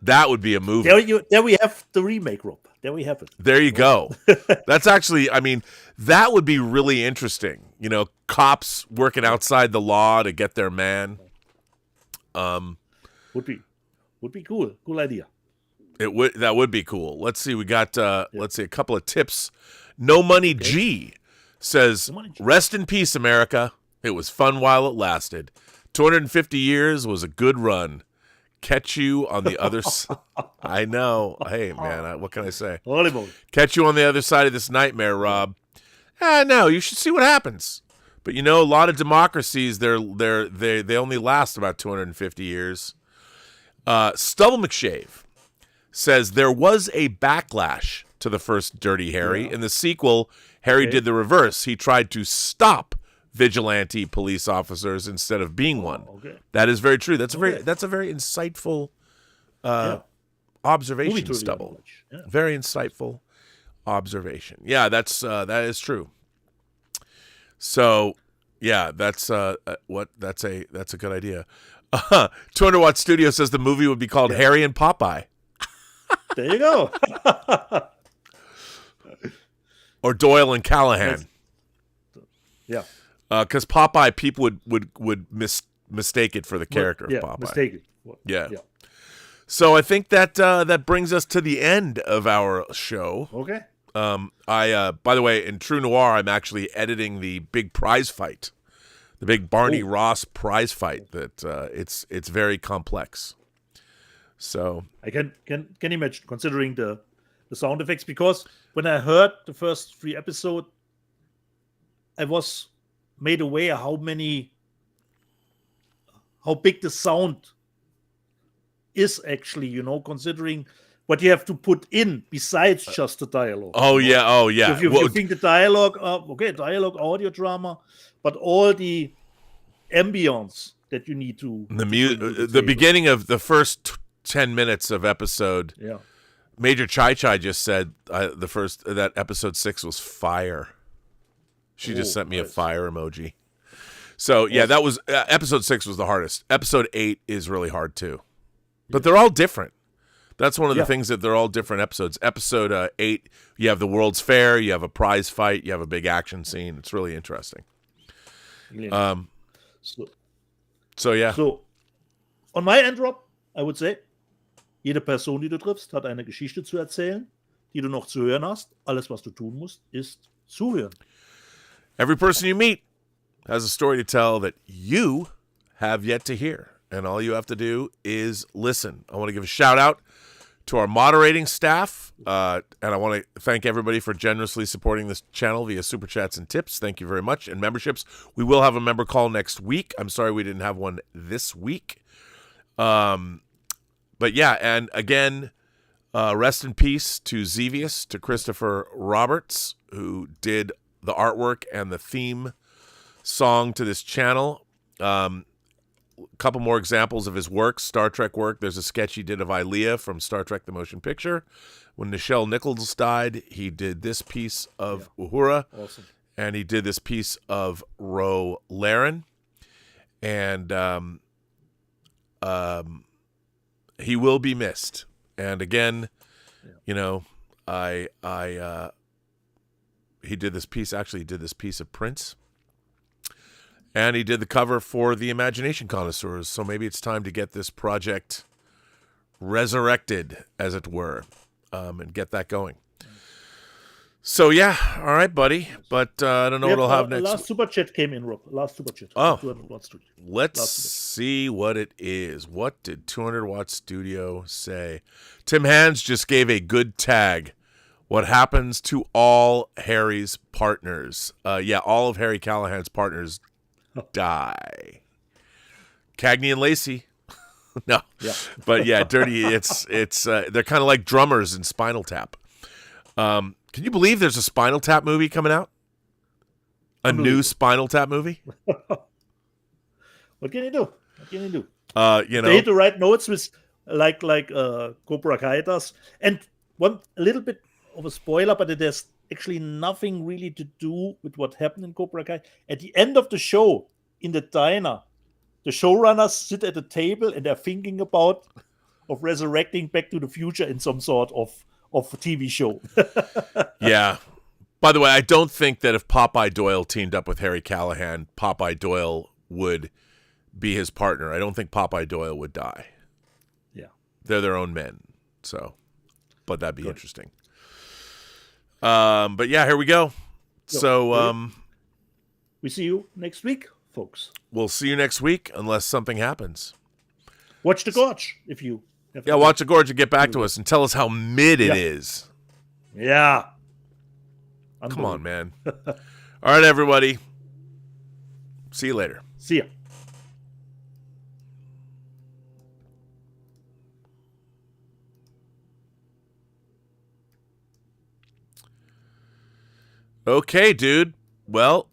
That would be a movie. There we have the remake, Rob. There we have it. There you go. That's actually, that would be really interesting. Cops working outside the law to get their man. Would be cool. Cool idea. That would be cool. Let's see. We got let's see a couple of tips. No Money G says, rest in peace, America. It was fun while it lasted. 250 years was a good run. Catch you on the other side. I know. Hey, man, what can I say? Holy moly. Catch you on the other side of this nightmare, Rob. No, you should see what happens. But you know, a lot of democracies, they only last about 250 years. Stubble McShave says there was a backlash to the first Dirty Harry. Yeah. In the sequel, Harry did the reverse. He tried to stop vigilante police officers instead of being one. Okay. That is very true. That's a very insightful observation, Stubble. Yeah. Very insightful observation. Yeah, that is true. So, yeah, that's a good idea. 200 Watt Studio says the movie would be called Harry and Popeye. There you go. Or Doyle and Callahan. Yeah. Because Popeye, people would mistake it for the character of Popeye. Mistake it. Yeah. So I think that brings us to the end of our show. Okay. By the way, in True Noir, I'm actually editing the big prize fight, the big Barney Ross prize fight. That it's very complex. So I can imagine, considering the sound effects, because when I heard the first 3 episodes, I was made aware how big the sound is actually, considering what you have to put in besides just the dialogue. Oh yeah. If you think the dialogue, dialogue, audio drama, but all the ambience that you need to. The beginning of the first 10 minutes of episode. Yeah. Major Chai just said that episode 6 was fire. She just sent me a fire emoji. So yeah, that was episode 6 was the hardest. Episode 8 is really hard too, but they're all different. That's one of the things, that they're all different episodes. Episode 8, you have the World's Fair, you have a prize fight, you have a big action scene. It's really interesting. So yeah. So on my end, Rob, I would say, jede Person, die du triffst, hat eine Geschichte zu erzählen, die du noch zu hören hast. Alles, was du tun musst, ist zuhören. Every person you meet has a story to tell that you have yet to hear. And all you have to do is listen. I want to give a shout out to our moderating staff. And I want to thank everybody for generously supporting this channel via super chats and tips. Thank you very much. And memberships. We will have a member call next week. I'm sorry we didn't have one this week. But yeah, and again, rest in peace to Xevious, to Christopher Roberts, who did the artwork and the theme song to this channel. A couple more examples of his work, Star Trek work. There's a sketch he did of Ilea from Star Trek The Motion Picture. When Nichelle Nichols died, he did this piece of Uhura. Awesome. And he did this piece of Ro Laren. And he will be missed. And again, he did this piece of Prince. And he did the cover for the Imagination Connoisseurs. So maybe it's time to get this project resurrected, as it were, and get that going. So, yeah. All right, buddy. But I don't know what I'll have next. Last super chat came in, Rob. Last super chat. Oh. Let's see what it is. What did 200 Watt Studio say? Tim Hands just gave a good tag. What happens to all Harry's partners? All of Harry Callahan's partners die. Cagney and Lacey. No. Yeah. But yeah, Dirty, it's they're kind of like drummers in Spinal Tap. Can you believe there's a Spinal Tap movie coming out? A new Spinal Tap movie? What can you do? They hit the right notes with like Cobra Kai does. And a little bit of a spoiler, but it has actually nothing really to do with what happened in Cobra Kai. At the end of the show, in the diner, the showrunners sit at a table and they're thinking of resurrecting Back to the Future in some sort of TV show. Yeah. By the way, I don't think that if Popeye Doyle teamed up with Harry Callahan, Popeye Doyle would be his partner. I don't think Popeye Doyle would die. Yeah. They're their own men. So, but that'd be interesting. But yeah, here we go. So, we see you next week, folks. We'll see you next week unless something happens. Watch the gorge if you. Watch the gorge and get back to us and tell us how mid it is. Yeah. Come on, man. All right, everybody. See you later. See ya. Okay, dude. Well,